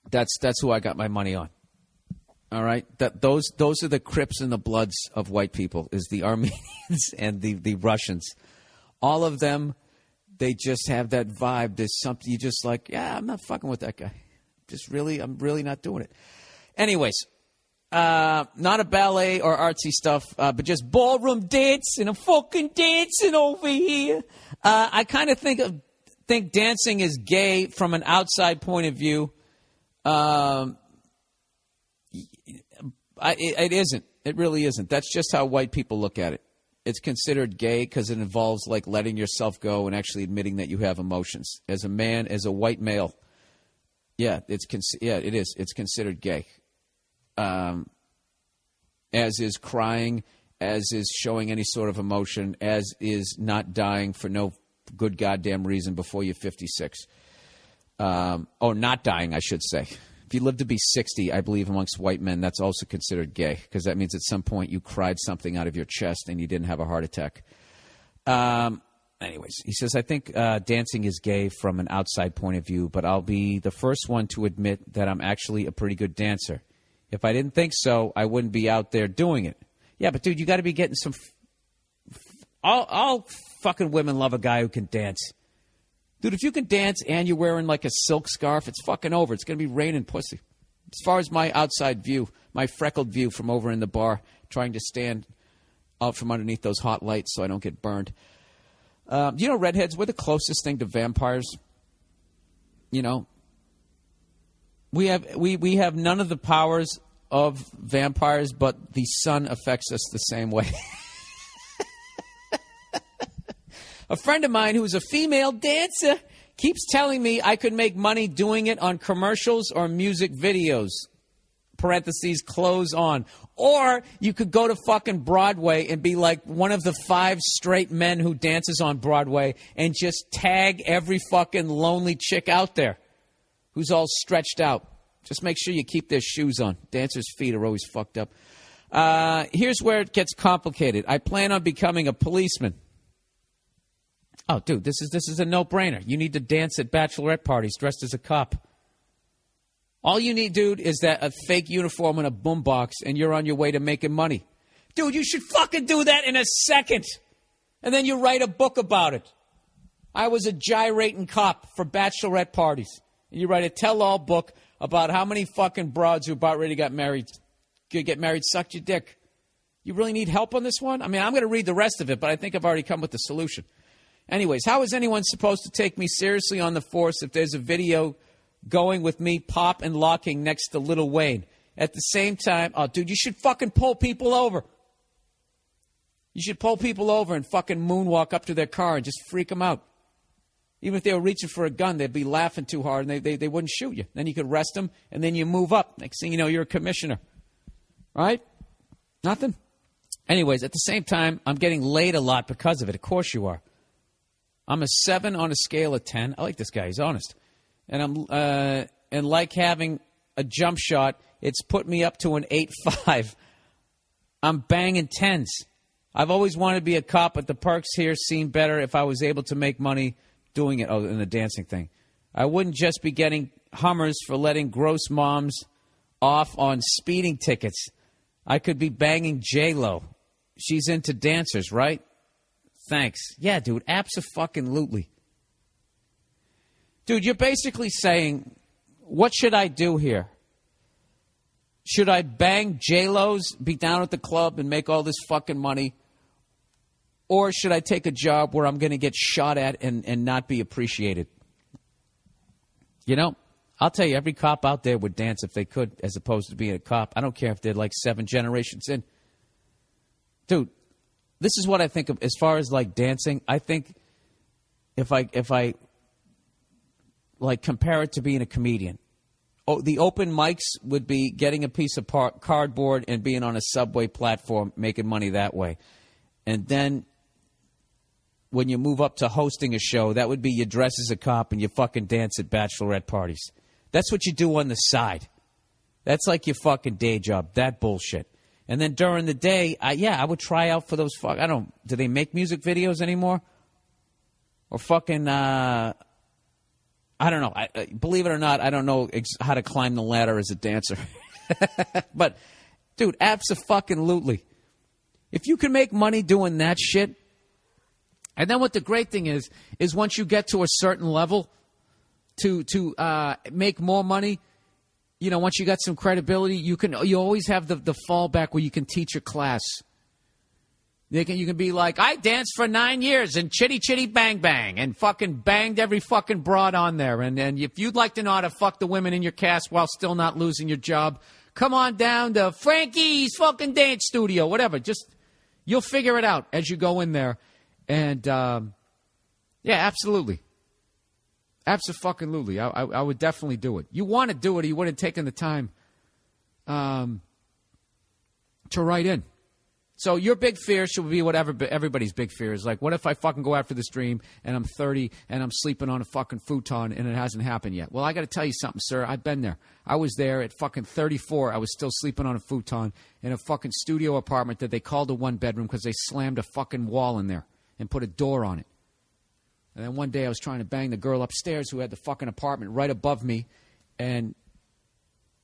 that's who I got my money on. All right, those are the Crips and the Bloods of white people, is the Armenians and the Russians. All of them, they just have that vibe. There's something you just like, yeah, I'm not fucking with that guy. I'm really not doing it. Anyways, not a ballet or artsy stuff, but just ballroom dancing. I'm fucking dancing over here. I kind of think dancing is gay from an outside point of view. It isn't. It really isn't. That's just how white people look at it. It's considered gay because it involves like letting yourself go and actually admitting that you have emotions. As a man, as a white male, it is. It's considered gay. As is crying, as is showing any sort of emotion, as is not dying for no good goddamn reason before you're 56. Or not dying, I should say. If you live to be 60, I believe amongst white men, that's also considered gay, because that means at some point you cried something out of your chest and you didn't have a heart attack. Anyways, he says, I think dancing is gay from an outside point of view, but I'll be the first one to admit that I'm actually a pretty good dancer. If I didn't think so, I wouldn't be out there doing it. Yeah, but dude, you got to be getting some... All fucking women love a guy who can dance. Dude, if you can dance and you're wearing like a silk scarf, it's fucking over. It's going to be raining pussy. As far as my outside view, my freckled view from over in the bar, trying to stand out from underneath those hot lights so I don't get burned. You know, redheads, we're the closest thing to vampires. You know, we have none of the powers of vampires, but the sun affects us the same way. A friend of mine who's a female dancer keeps telling me I could make money doing it on commercials or music videos, parentheses, clothes on. Or you could go to fucking Broadway and be like one of the 5 straight men who dances on Broadway and just tag every fucking lonely chick out there who's all stretched out. Just make sure you keep their shoes on. Dancers' feet are always fucked up. Here's where it gets complicated. I plan on becoming a policeman. Oh, dude, this is a no-brainer. You need to dance at bachelorette parties dressed as a cop. All you need, dude, is a fake uniform and a boombox, and you're on your way to making money. Dude, you should fucking do that in a second. And then you write a book about it. I was a gyrating cop for bachelorette parties. And you write a tell-all book about how many fucking broads who about ready to get married sucked your dick. You really need help on this one? I mean, I'm going to read the rest of it, but I think I've already come with the solution. Anyways, how is anyone supposed to take me seriously on the force if there's a video going with me pop and locking next to Lil Wayne? At the same time, oh, dude, you should fucking pull people over. You should pull people over and fucking moonwalk up to their car and just freak them out. Even if they were reaching for a gun, they'd be laughing too hard and they wouldn't shoot you. Then you could arrest them, and then you move up. Next thing you know, you're a commissioner. Right? Nothing? Anyways, at the same time, I'm getting laid a lot because of it. Of course you are. I'm a 7 on a scale of 10. I like this guy. He's honest. And and like having a jump shot, it's put me up to an 8.5. I'm banging 10s. I've always wanted to be a cop, but the perks here seem better if I was able to make money doing it. Oh, in the dancing thing. I wouldn't just be getting Hummers for letting gross moms off on speeding tickets. I could be banging J-Lo. She's into dancers, right? Thanks. Yeah, dude, abso-fucking-lutely. Dude, you're basically saying, what should I do here? Should I bang J-Lo's, be down at the club, and make all this fucking money? Or should I take a job where I'm going to get shot at and not be appreciated? You know, I'll tell you, every cop out there would dance if they could, as opposed to being a cop. I don't care if they're like 7 generations in. Dude, this is what I think of as far as like dancing. I think if I like compare it to being a comedian, the open mics would be getting a piece of cardboard and being on a subway platform, making money that way. And then when you move up to hosting a show, that would be you dress as a cop and you fucking dance at bachelorette parties. That's what you do on the side. That's like your fucking day job, that bullshit. And then during the day, I would try out for those do they make music videos anymore? Or fucking, I don't know. Believe it or not, I don't know how to climb the ladder as a dancer. But, dude, abso-fucking-lutely. If you can make money doing that shit, and then what the great thing is once you get to a certain level to make more money, you know, once you got some credibility, you always have the fallback where you can teach a class. You can be like, I danced for 9 years in Chitty Chitty Bang Bang and fucking banged every fucking broad on there. And if you'd like to know how to fuck the women in your cast while still not losing your job, come on down to Frankie's fucking dance studio, whatever. Just, you'll figure it out as you go in there. And, yeah, absolutely. Abso-fucking-lutely. I would definitely do it. You want to do it, or you wouldn't have taken the time to write in. So your big fear should be whatever everybody's big fear is. Like, what if I fucking go after this dream and I'm 30 and I'm sleeping on a fucking futon and it hasn't happened yet? Well, I got to tell you something, sir. I've been there. I was there at fucking 34. I was still sleeping on a futon in a fucking studio apartment that they called a one-bedroom because they slammed a fucking wall in there and put a door on it. And then one day I was trying to bang the girl upstairs who had the fucking apartment right above me, and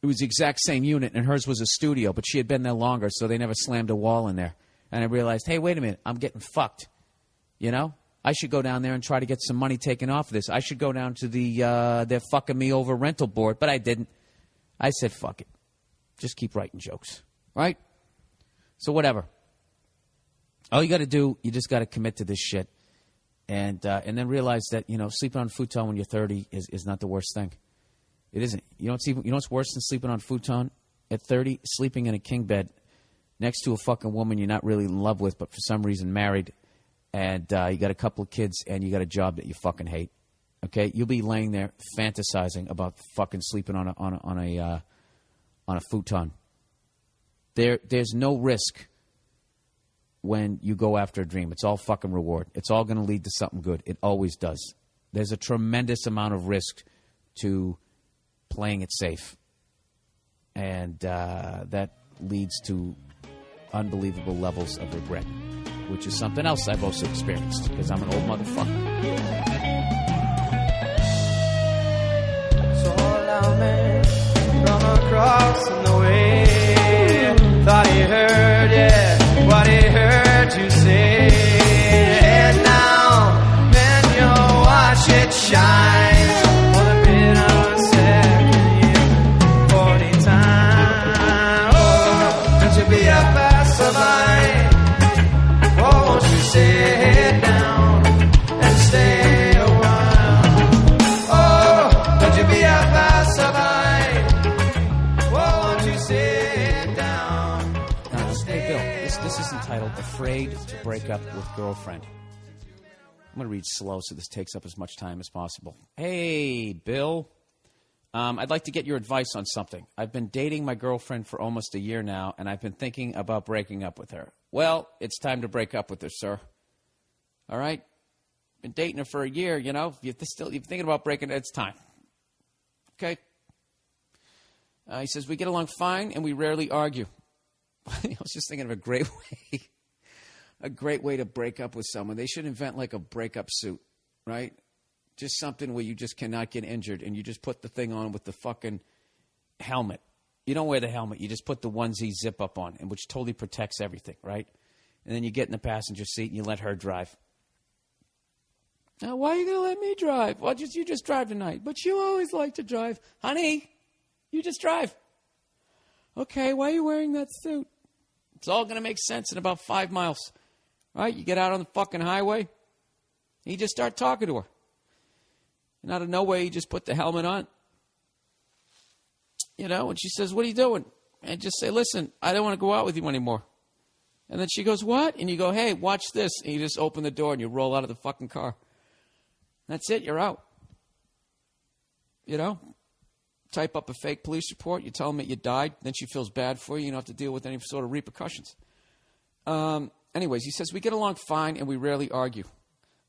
it was the exact same unit, and hers was a studio, but she had been there longer, so they never slammed a wall in there. And I realized, hey, wait a minute, I'm getting fucked. You know? I should go down there and try to get some money taken off of this. I should go down to they're fucking me over rental board, but I didn't. I said, fuck it. Just keep writing jokes. Right? So whatever. All you got to do, you just got to commit to this shit. And then realize that, you know, sleeping on a futon when you're 30 is not the worst thing. It isn't. You know what's worse than sleeping on a futon at 30? Sleeping in a king bed next to a fucking woman you're not really in love with, but for some reason married, and you got a couple of kids, and you got a job that you fucking hate. Okay, you'll be laying there fantasizing about fucking sleeping on a futon. There's no risk when you go after a dream. It's all fucking reward. It's all going to lead to something good. It always does. There's a tremendous amount of risk to playing it safe. And that leads to unbelievable levels of regret, which is something else I've also experienced because I'm an old motherfucker. So old old man from across the way thought he heard, yeah, what he heard you say. And now, man, you watch it shine for the bit of a second, yeah, 40 times. Oh, don't you be a passerby? Oh, won't you sit down and stay a while? Oh, don't you be a passerby? Oh, won't you sit down and stay? Hey, Bill, this is entitled Afraid to Break Up with Girlfriend. I'm going to read slow so this takes up as much time as possible. Hey, Bill. I'd like to get your advice on something. I've been dating my girlfriend for almost a year now, and I've been thinking about breaking up with her. Well, it's time to break up with her, sir. All right? Been dating her for a year, you know. If you're thinking about breaking it, it's time. Okay? He says, we get along fine, and we rarely argue. I was just thinking of a great way to break up with someone. They should invent like a breakup suit, right? Just something where you just cannot get injured, and you just put the thing on with the fucking helmet. You don't wear the helmet. You just put the onesie zip up on, and which totally protects everything, right? And then you get in the passenger seat, and you let her drive. Now, why are you going to let me drive? Well, you just drive tonight. But you always like to drive. Honey, you just drive. Okay, why are you wearing that suit? It's all going to make sense in about 5 miles. Right? You get out on the fucking highway, and you just start talking to her. And out of nowhere, you just put the helmet on. You know, and she says, what are you doing? And just say, listen, I don't want to go out with you anymore. And then she goes, what? And you go, hey, watch this. And you just open the door and you roll out of the fucking car. That's it. You're out. You know? Type up a fake police report. You tell them that you died. Then she feels bad for you. You don't have to deal with any sort of repercussions. Anyways, he says, we get along fine and we rarely argue.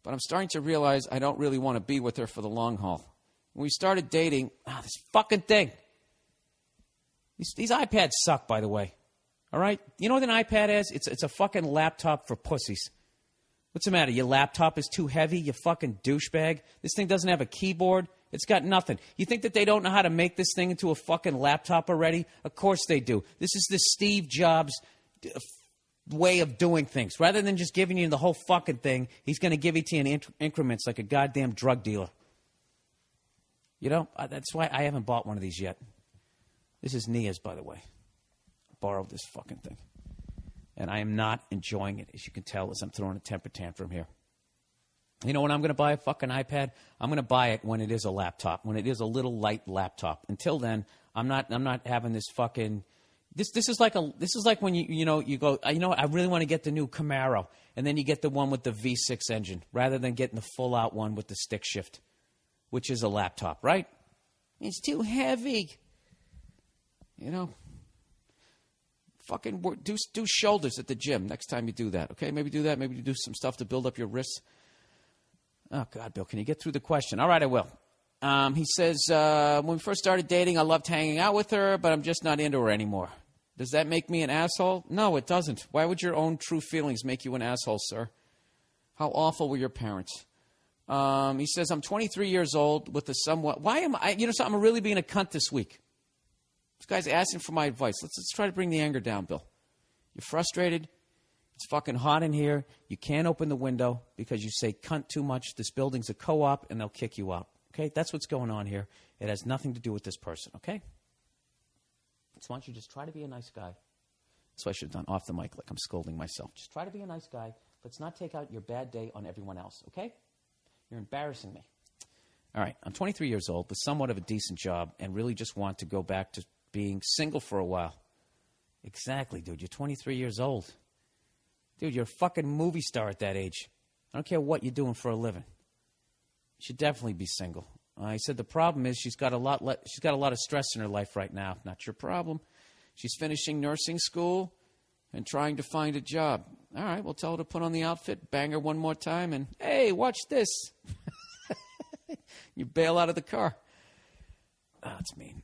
But I'm starting to realize I don't really want to be with her for the long haul. When we started dating, this fucking thing. These iPads suck, by the way. All right? You know what an iPad is? It's a fucking laptop for pussies. What's the matter? Your laptop is too heavy? You fucking douchebag? This thing doesn't have a keyboard? It's got nothing. You think that they don't know how to make this thing into a fucking laptop already? Of course they do. This is the Steve Jobs way of doing things. Rather than just giving you the whole fucking thing, he's going to give it to you in increments like a goddamn drug dealer. You know, that's why I haven't bought one of these yet. This is Nia's, by the way. I borrowed this fucking thing. And I am not enjoying it, as you can tell, as I'm throwing a temper tantrum here. You know when I'm going to buy a fucking iPad? I'm going to buy it when it is a laptop, when it is a little light laptop. Until then, I'm not having this fucking... This is like when you go, I really want to get the new Camaro, and then you get the one with the V6 engine rather than getting the full out one with the stick shift, which is a laptop, right? It's too heavy. You know, fucking do shoulders at the gym next time you do that. Okay, maybe do that. Maybe do some stuff to build up your wrists. Oh God, Bill, can you get through the question? All right, I will. He says, when we first started dating, I loved hanging out with her, but I'm just not into her anymore. Does that make me an asshole? No, it doesn't. Why would your own true feelings make you an asshole, sir? How awful were your parents? He says, I'm 23 years old with a somewhat... Why am I... You know something? I'm really being a cunt this week. This guy's asking for my advice. Let's try to bring the anger down, Bill. You're frustrated. It's fucking hot in here. You can't open the window because you say cunt too much. This building's a co-op, and they'll kick you out. Okay? That's what's going on here. It has nothing to do with this person, okay? So why don't you just try to be a nice guy? That's what I should have done off the mic, like I'm scolding myself. Just try to be a nice guy. Let's not take out your bad day on everyone else, okay? You're embarrassing me. All right, I'm 23 years old with somewhat of a decent job and really just want to go back to being single for a while. Exactly, dude. You're 23 years old. Dude, you're a fucking movie star at that age. I don't care what you're doing for a living. You should definitely be single. He said the problem is she's got a lot of stress in her life right now. Not your problem. She's finishing nursing school and trying to find a job. All right, well, tell her to put on the outfit, bang her one more time, and, hey, watch this. You bail out of the car. Oh, that's mean.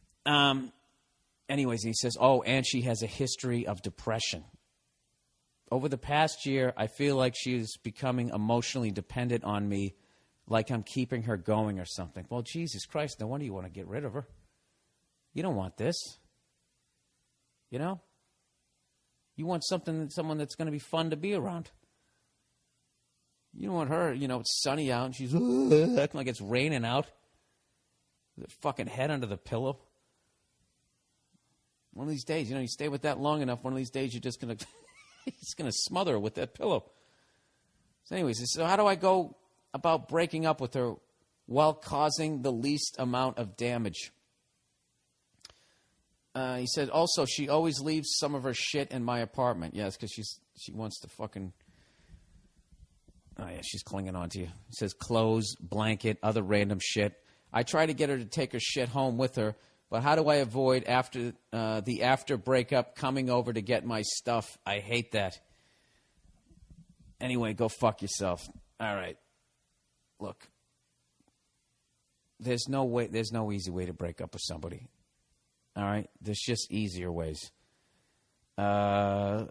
Anyways, he says, and she has a history of depression. Over the past year, I feel like she is becoming emotionally dependent on me, like I'm keeping her going or something. Well, Jesus Christ, no wonder you want to get rid of her. You don't want this. You know? You want someone that's going to be fun to be around. You don't want her, it's sunny out and she's acting like it's raining out. With her fucking head under the pillow. One of these days, you stay with that long enough, one of these days you're just going to he's going to smother her with that pillow. So anyways, so how do I go about breaking up with her while causing the least amount of damage? He said, also, she always leaves some of her shit in my apartment. Yes, because she wants to fucking... Oh, yeah, she's clinging on to you. He says clothes, blanket, other random shit. I try to get her to take her shit home with her, but how do I avoid after breakup coming over to get my stuff? I hate that. Anyway, go fuck yourself. All right. Look, there's no easy way to break up with somebody. All right? There's just easier ways. The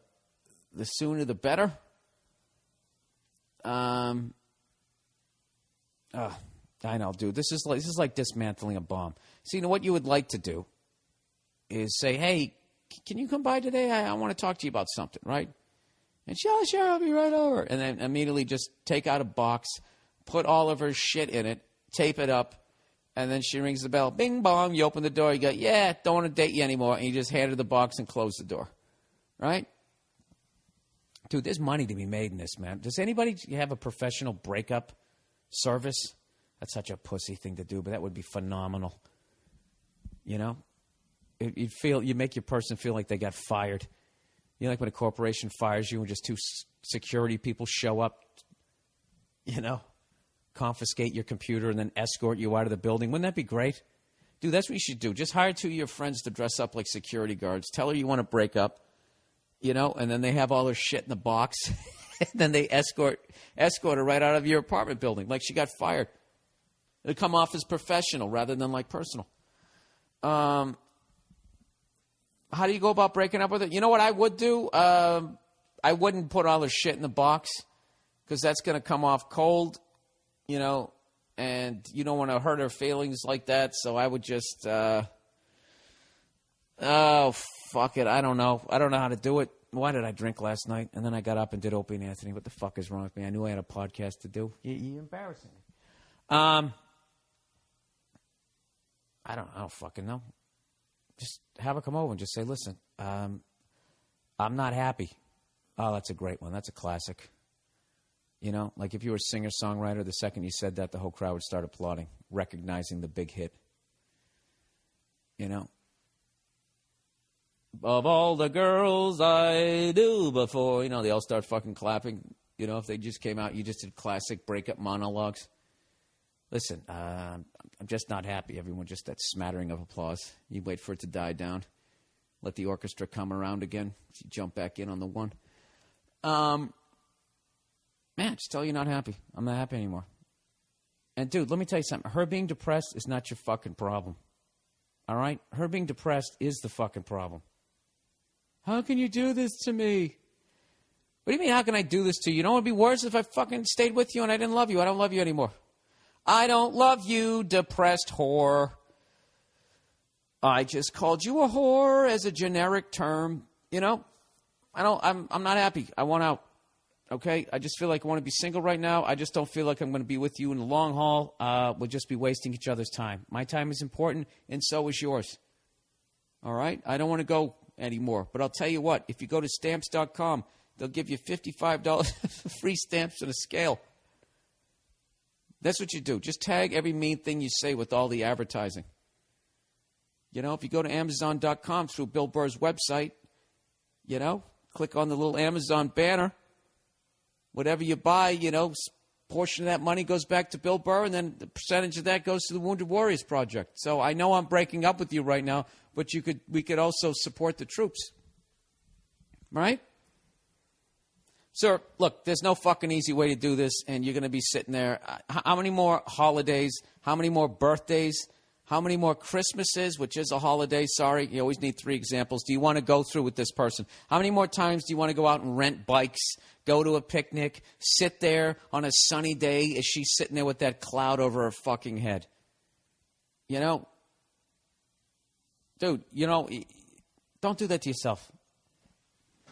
sooner the better. I know, dude. This is like dismantling a bomb. See, what you would like to do is say, hey, can you come by today? I want to talk to you about something, right? And sure, I'll be right over. And then immediately just take out a box, put all of her shit in it, tape it up, And then she rings the bell. Bing, bong. You open the door. You go, yeah, don't want to date you anymore. And you just hand her the box and close the door. Right? Dude, there's money to be made in this, man. Does anybody have a professional breakup service? That's such a pussy thing to do, but that would be phenomenal. You know? You make your person feel like they got fired. You know, like when a corporation fires you and just two security people show up, you know, confiscate your computer and then escort you out of the building. Wouldn't that be great? Dude, that's what you should do. Just hire two of your friends to dress up like security guards. Tell her you want to break up, you know, and then they have all their shit in the box. And then they escort her right out of your apartment building like she got fired. It'll come off as professional rather than like personal. How do you go about breaking up with it? You know what I would do? I wouldn't put all her shit in the box because that's going to come off cold, you know, and you don't want to hurt her feelings like that. So I would just, oh, fuck it. I don't know. I don't know how to do it. Why did I drink last night? And then I got up and did Opie and Anthony. What the fuck is wrong with me? I knew I had a podcast to do. You're embarrassing me. I don't fucking know. Just have her come over and just say, listen, I'm not happy. Oh, that's a great one. That's a classic. You know, like if you were a singer-songwriter, the second you said that, the whole crowd would start applauding, recognizing the big hit. You know? Of all the girls I knew before, you know, they all start fucking clapping. You know, if they just came out, you just did classic breakup monologues. Listen, I'm just not happy. Everyone, just that smattering of applause. You wait for it to die down. Let the orchestra come around again. You jump back in on the one. Man, just tell you not happy. I'm not happy anymore. And, dude, let me tell you something. Her being depressed is not your fucking problem. All right? Her being depressed is the fucking problem. How can you do this to me? What do you mean, how can I do this to you? You know what would be worse if I fucking stayed with you and I didn't love you? I don't love you anymore. I don't love you, depressed whore. I just called you a whore as a generic term. You know, I'm not happy. I want out. Okay? I just feel like I want to be single right now. I just don't feel like I'm going to be with you in the long haul. We'll just be wasting each other's time. My time is important, and so is yours. All right? I don't want to go anymore. But I'll tell you what. If you go to Stamps.com, they'll give you $55 free stamps and a scale. That's what you do. Just tag every mean thing you say with all the advertising. You know, if you go to Amazon.com through Bill Burr's website, you know, click on the little Amazon banner. Whatever you buy, you know, portion of that money goes back to Bill Burr, and then the percentage of that goes to the Wounded Warriors Project. So I know I'm breaking up with you right now, but we could also support the troops. Right? Sir, look, there's no fucking easy way to do this, and you're going to be sitting there. How many more holidays? How many more birthdays? How many more Christmases, which is a holiday? Sorry, you always need 3 examples. Do you want to go through with this person? How many more times do you want to go out and rent bikes, go to a picnic, sit there on a sunny day as she's sitting there with that cloud over her fucking head? You know? Dude, you know, don't do that to yourself.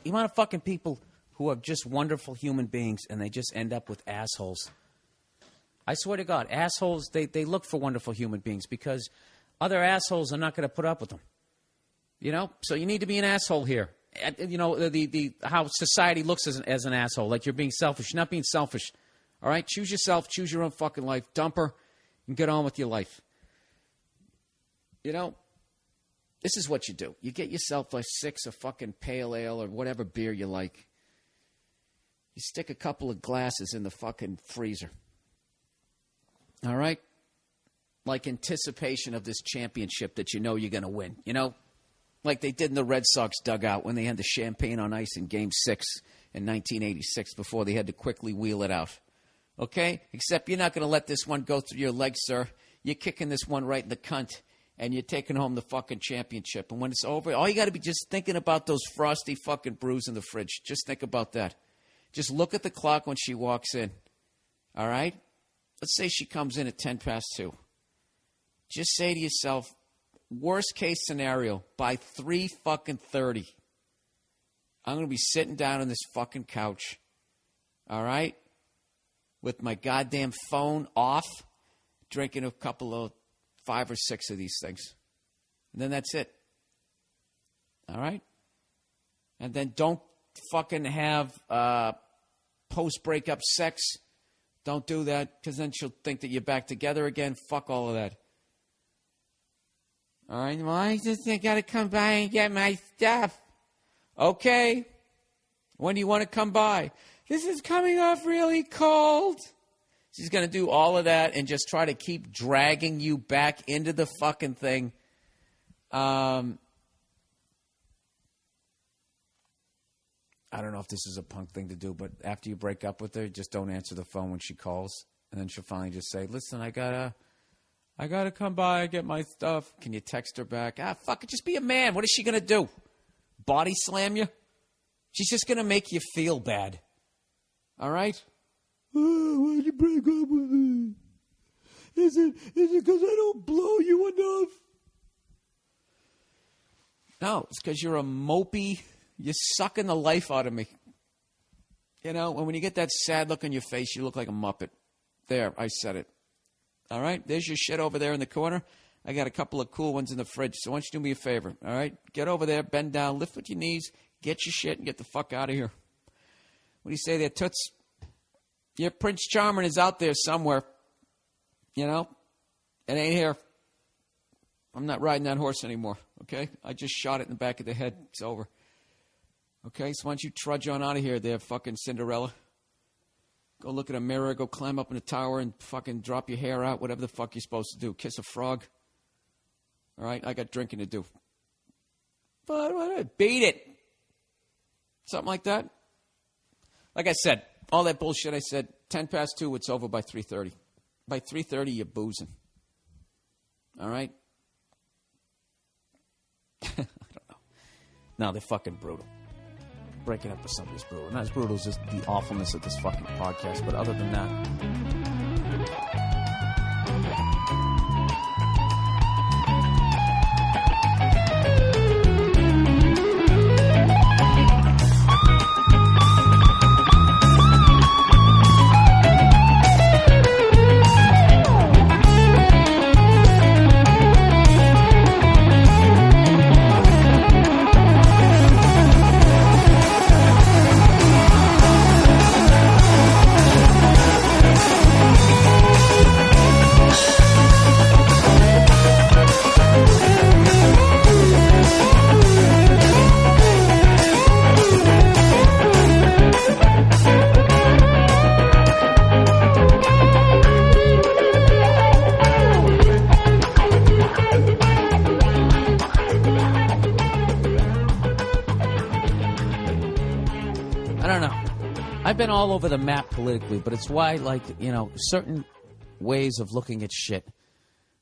The amount of fucking people who are just wonderful human beings, and they just end up with assholes. I swear to God, assholes, they look for wonderful human beings because other assholes are not going to put up with them. You know? So you need to be an asshole here. You know, the how society looks as an asshole, like you're being selfish. You're not being selfish. All right? Choose yourself. Choose your own fucking life. Dump her and get on with your life. You know? This is what you do. You get yourself a 6 of fucking pale ale or whatever beer you like. You stick a couple of glasses in the fucking freezer. All right? Like anticipation of this championship that you know you're going to win. You know? Like they did in the Red Sox dugout when they had the champagne on ice in Game 6 in 1986 before they had to quickly wheel it out. Okay? Except you're not going to let this one go through your legs, sir. You're kicking this one right in the cunt, and you're taking home the fucking championship. And when it's over, all you got to be just thinking about those frosty fucking brews in the fridge. Just think about that. Just look at the clock when she walks in. All right? Let's say she comes in at 10 past 2. Just say to yourself, worst case scenario, by 3:30, I'm going to be sitting down on this fucking couch, all right, with my goddamn phone off, drinking a couple of 5 or 6 of these things. And then that's it. All right? And then don't fucking have post-breakup sex. Don't do that, because then she'll think that you're back together again. Fuck all of that. All right? Well, I got to come by and get my stuff. Okay. When do you want to come by? This is coming off really cold. She's going to do all of that and just try to keep dragging you back into the fucking thing. I don't know if this is a punk thing to do, but after you break up with her, just don't answer the phone when she calls. And then she'll finally just say, listen, I gotta come by and get my stuff. Can you text her back? Fuck it, just be a man. What is she going to do? Body slam you? She's just going to make you feel bad. All right? Oh, why'd you break up with me? Is it because I don't blow you enough? No, it's because you're a mopey. You're sucking the life out of me. You know, and when you get that sad look on your face, you look like a Muppet. There, I said it. All right? There's your shit over there in the corner. I got a couple of cool ones in the fridge, so why don't you do me a favor, all right? Get over there, bend down, lift with your knees, get your shit, and get the fuck out of here. What do you say there, Toots? Your Prince Charming is out there somewhere. You know? It ain't here. I'm not riding that horse anymore, okay? I just shot it in the back of the head. It's over. Okay, so why don't you trudge on out of here there, fucking Cinderella? Go look at a mirror, go climb up in a tower and fucking drop your hair out, whatever the fuck you're supposed to do. Kiss a frog. All right, I got drinking to do. But beat it. Something like that. Like I said, all that bullshit I said, 10 past 2, it's over by 3:30. By 3:30, you're boozing. All right? I don't know. No, they're fucking brutal. Breaking up with somebody's brutal. Not as brutal as just the awfulness of this fucking podcast, but other than that... I've been all over the map politically, but it's why, like, you know, certain ways of looking at shit.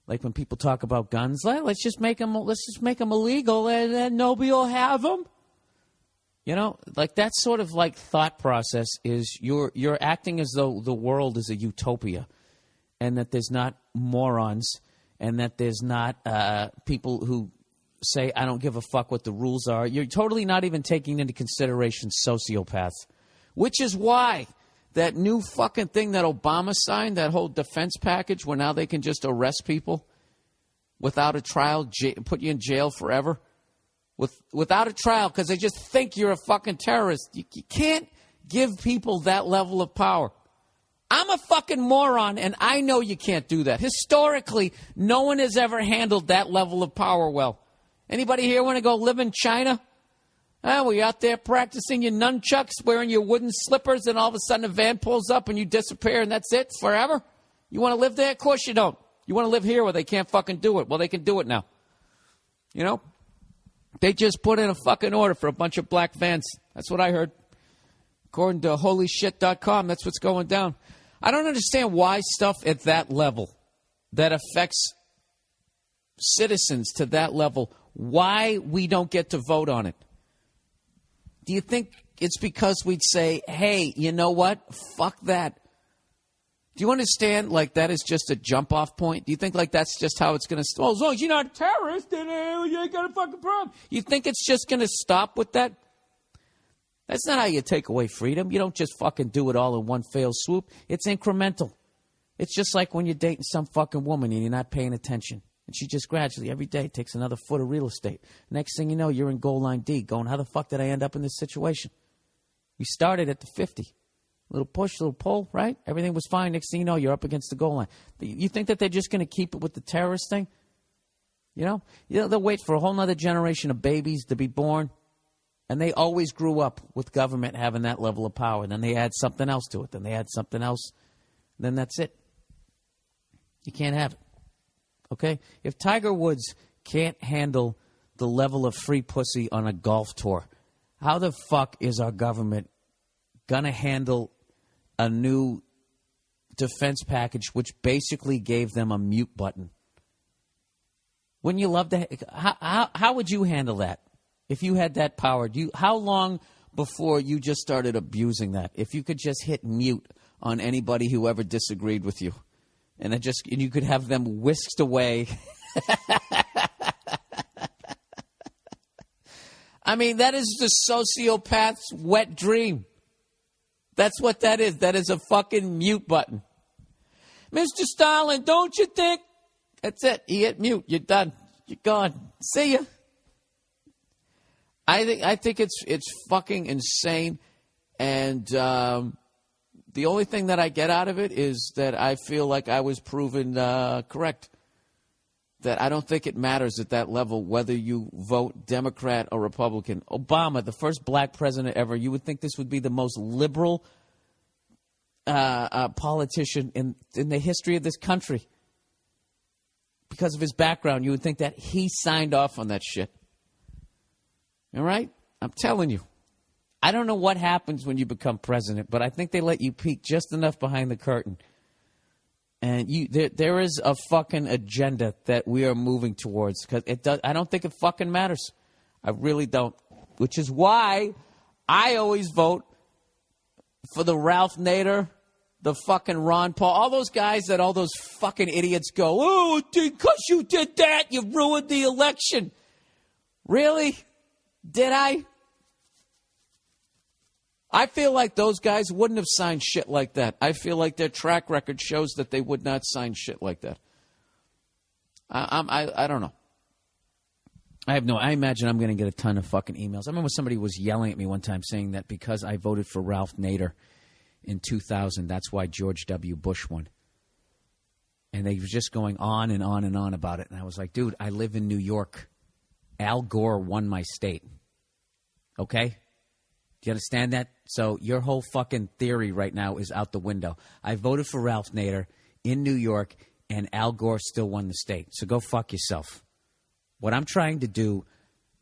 Like when people talk about guns, let's just make them illegal, and then nobody will have them. You know, like that sort of like thought process is you're acting as though the world is a utopia, and that there's not morons, and that there's not people who say I don't give a fuck what the rules are. You're totally not even taking into consideration sociopaths. Which is why that new fucking thing that Obama signed, that whole defense package where now they can just arrest people without a trial, put you in jail forever, without a trial because they just think you're a fucking terrorist. You can't give people that level of power. I'm a fucking moron, and I know you can't do that. Historically, no one has ever handled that level of power well. Anybody here want to go live in China? Well, you're out there practicing your nunchucks, wearing your wooden slippers, and all of a sudden a van pulls up and you disappear and that's it forever? You want to live there? Of course you don't. You want to live here where they can't fucking do it. Well, they can do it now. You know? They just put in a fucking order for a bunch of black vans. That's what I heard. According to holyshit.com, that's what's going down. I don't understand why stuff at that level that affects citizens to that level, why we don't get to vote on it. Do you think it's because we'd say, hey, you know what? Fuck that. Do you understand, like, that is just a jump-off point? Do you think, like, that's just how it's going to... Well, as long as you're not a terrorist, then you ain't got a fucking problem. You think it's just going to stop with that? That's not how you take away freedom. You don't just fucking do it all in one fell swoop. It's incremental. It's just like when you're dating some fucking woman and you're not paying attention. And she just gradually, every day, takes another foot of real estate. Next thing you know, you're in goal line D going, how the fuck did I end up in this situation? You started at the 50. Little push, little pull, right? Everything was fine. Next thing you know, you're up against the goal line. You think that they're just going to keep it with the terrorist thing? You know, they'll wait for a whole other generation of babies to be born. And they always grew up with government having that level of power. Then they add something else to it. Then they add something else. Then that's it. You can't have it. Okay? If Tiger Woods can't handle the level of free pussy on a golf tour, how the fuck is our government going to handle a new defense package which basically gave them a mute button? Wouldn't you love to? How would you handle that if you had that power? How long before you just started abusing that? If you could just hit mute on anybody who ever disagreed with you, and you could have them whisked away. I mean, that is the sociopath's wet dream. That's what that is. That is a fucking mute button. Mr. Stalin, don't you think? That's it. You hit mute. You're done. You're gone. See ya. I think it's fucking insane. And the only thing that I get out of it is that I feel like I was proven correct. That I don't think it matters at that level whether you vote Democrat or Republican. Obama, the first black president ever, you would think this would be the most liberal politician in the history of this country. Because of his background, you would think that he signed off on that shit. All right? I'm telling you. I don't know what happens when you become president, but I think they let you peek just enough behind the curtain. And there is a fucking agenda that we are moving towards. Because I don't think it fucking matters. I really don't. Which is why I always vote for the Ralph Nader, the fucking Ron Paul, all those guys that all those fucking idiots go, oh, because you did that, you ruined the election. Really? Did I? I feel like those guys wouldn't have signed shit like that. I feel like their track record shows that they would not sign shit like that. I don't know. I imagine I'm going to get a ton of fucking emails. I remember somebody was yelling at me one time saying that because I voted for Ralph Nader in 2000, that's why George W. Bush won. And they were just going on and on and on about it. And I was like, dude, I live in New York. Al Gore won my state. Okay? Do you understand that? So your whole fucking theory right now is out the window. I voted for Ralph Nader in New York, and Al Gore still won the state. So go fuck yourself. What I'm trying to do,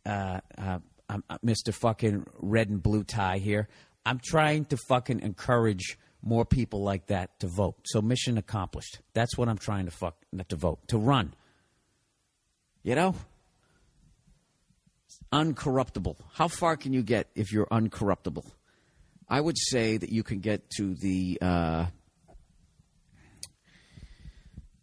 Mr. fucking red and blue tie here, I'm trying to fucking encourage more people like that to vote. So mission accomplished. That's what I'm trying to vote, to run. You know? Uncorruptible. How far can you get if you're uncorruptible? I would say that you can get to the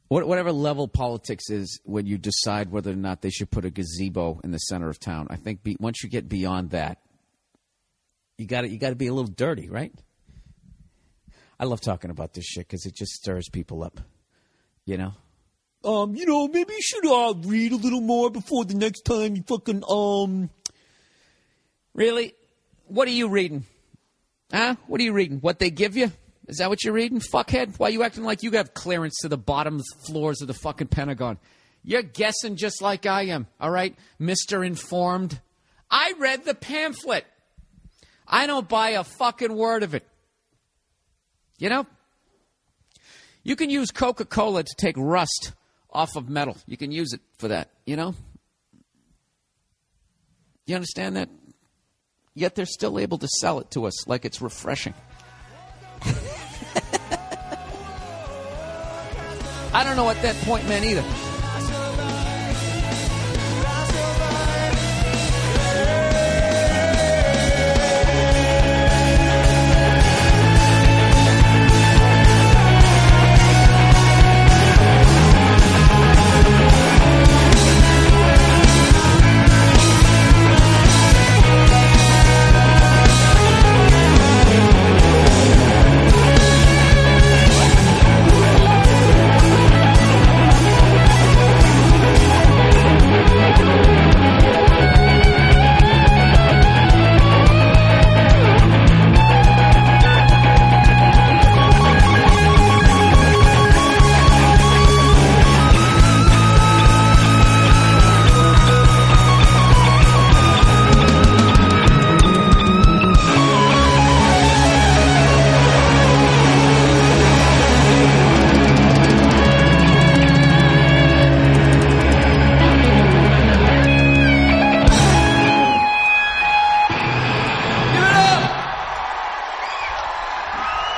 whatever level politics is when you decide whether or not they should put a gazebo in the center of town. I think once you get beyond that, you got to be a little dirty, right? I love talking about this shit because it just stirs people up, you know. Maybe you should read a little more before the next time you fucking Really? What are you reading? Huh? What are you reading? What they give you? Is that what you're reading, fuckhead? Why are you acting like you have clearance to the bottom floors of the fucking Pentagon? You're guessing just like I am, all right, Mr. Informed? I read the pamphlet. I don't buy a fucking word of it. You know? You can use Coca-Cola to take rust off of metal. You can use it for that, you know? You understand that? Yet they're still able to sell it to us like it's refreshing. I don't know what that point meant either.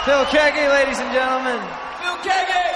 Phil Keggy, ladies and gentlemen. Phil Keggy!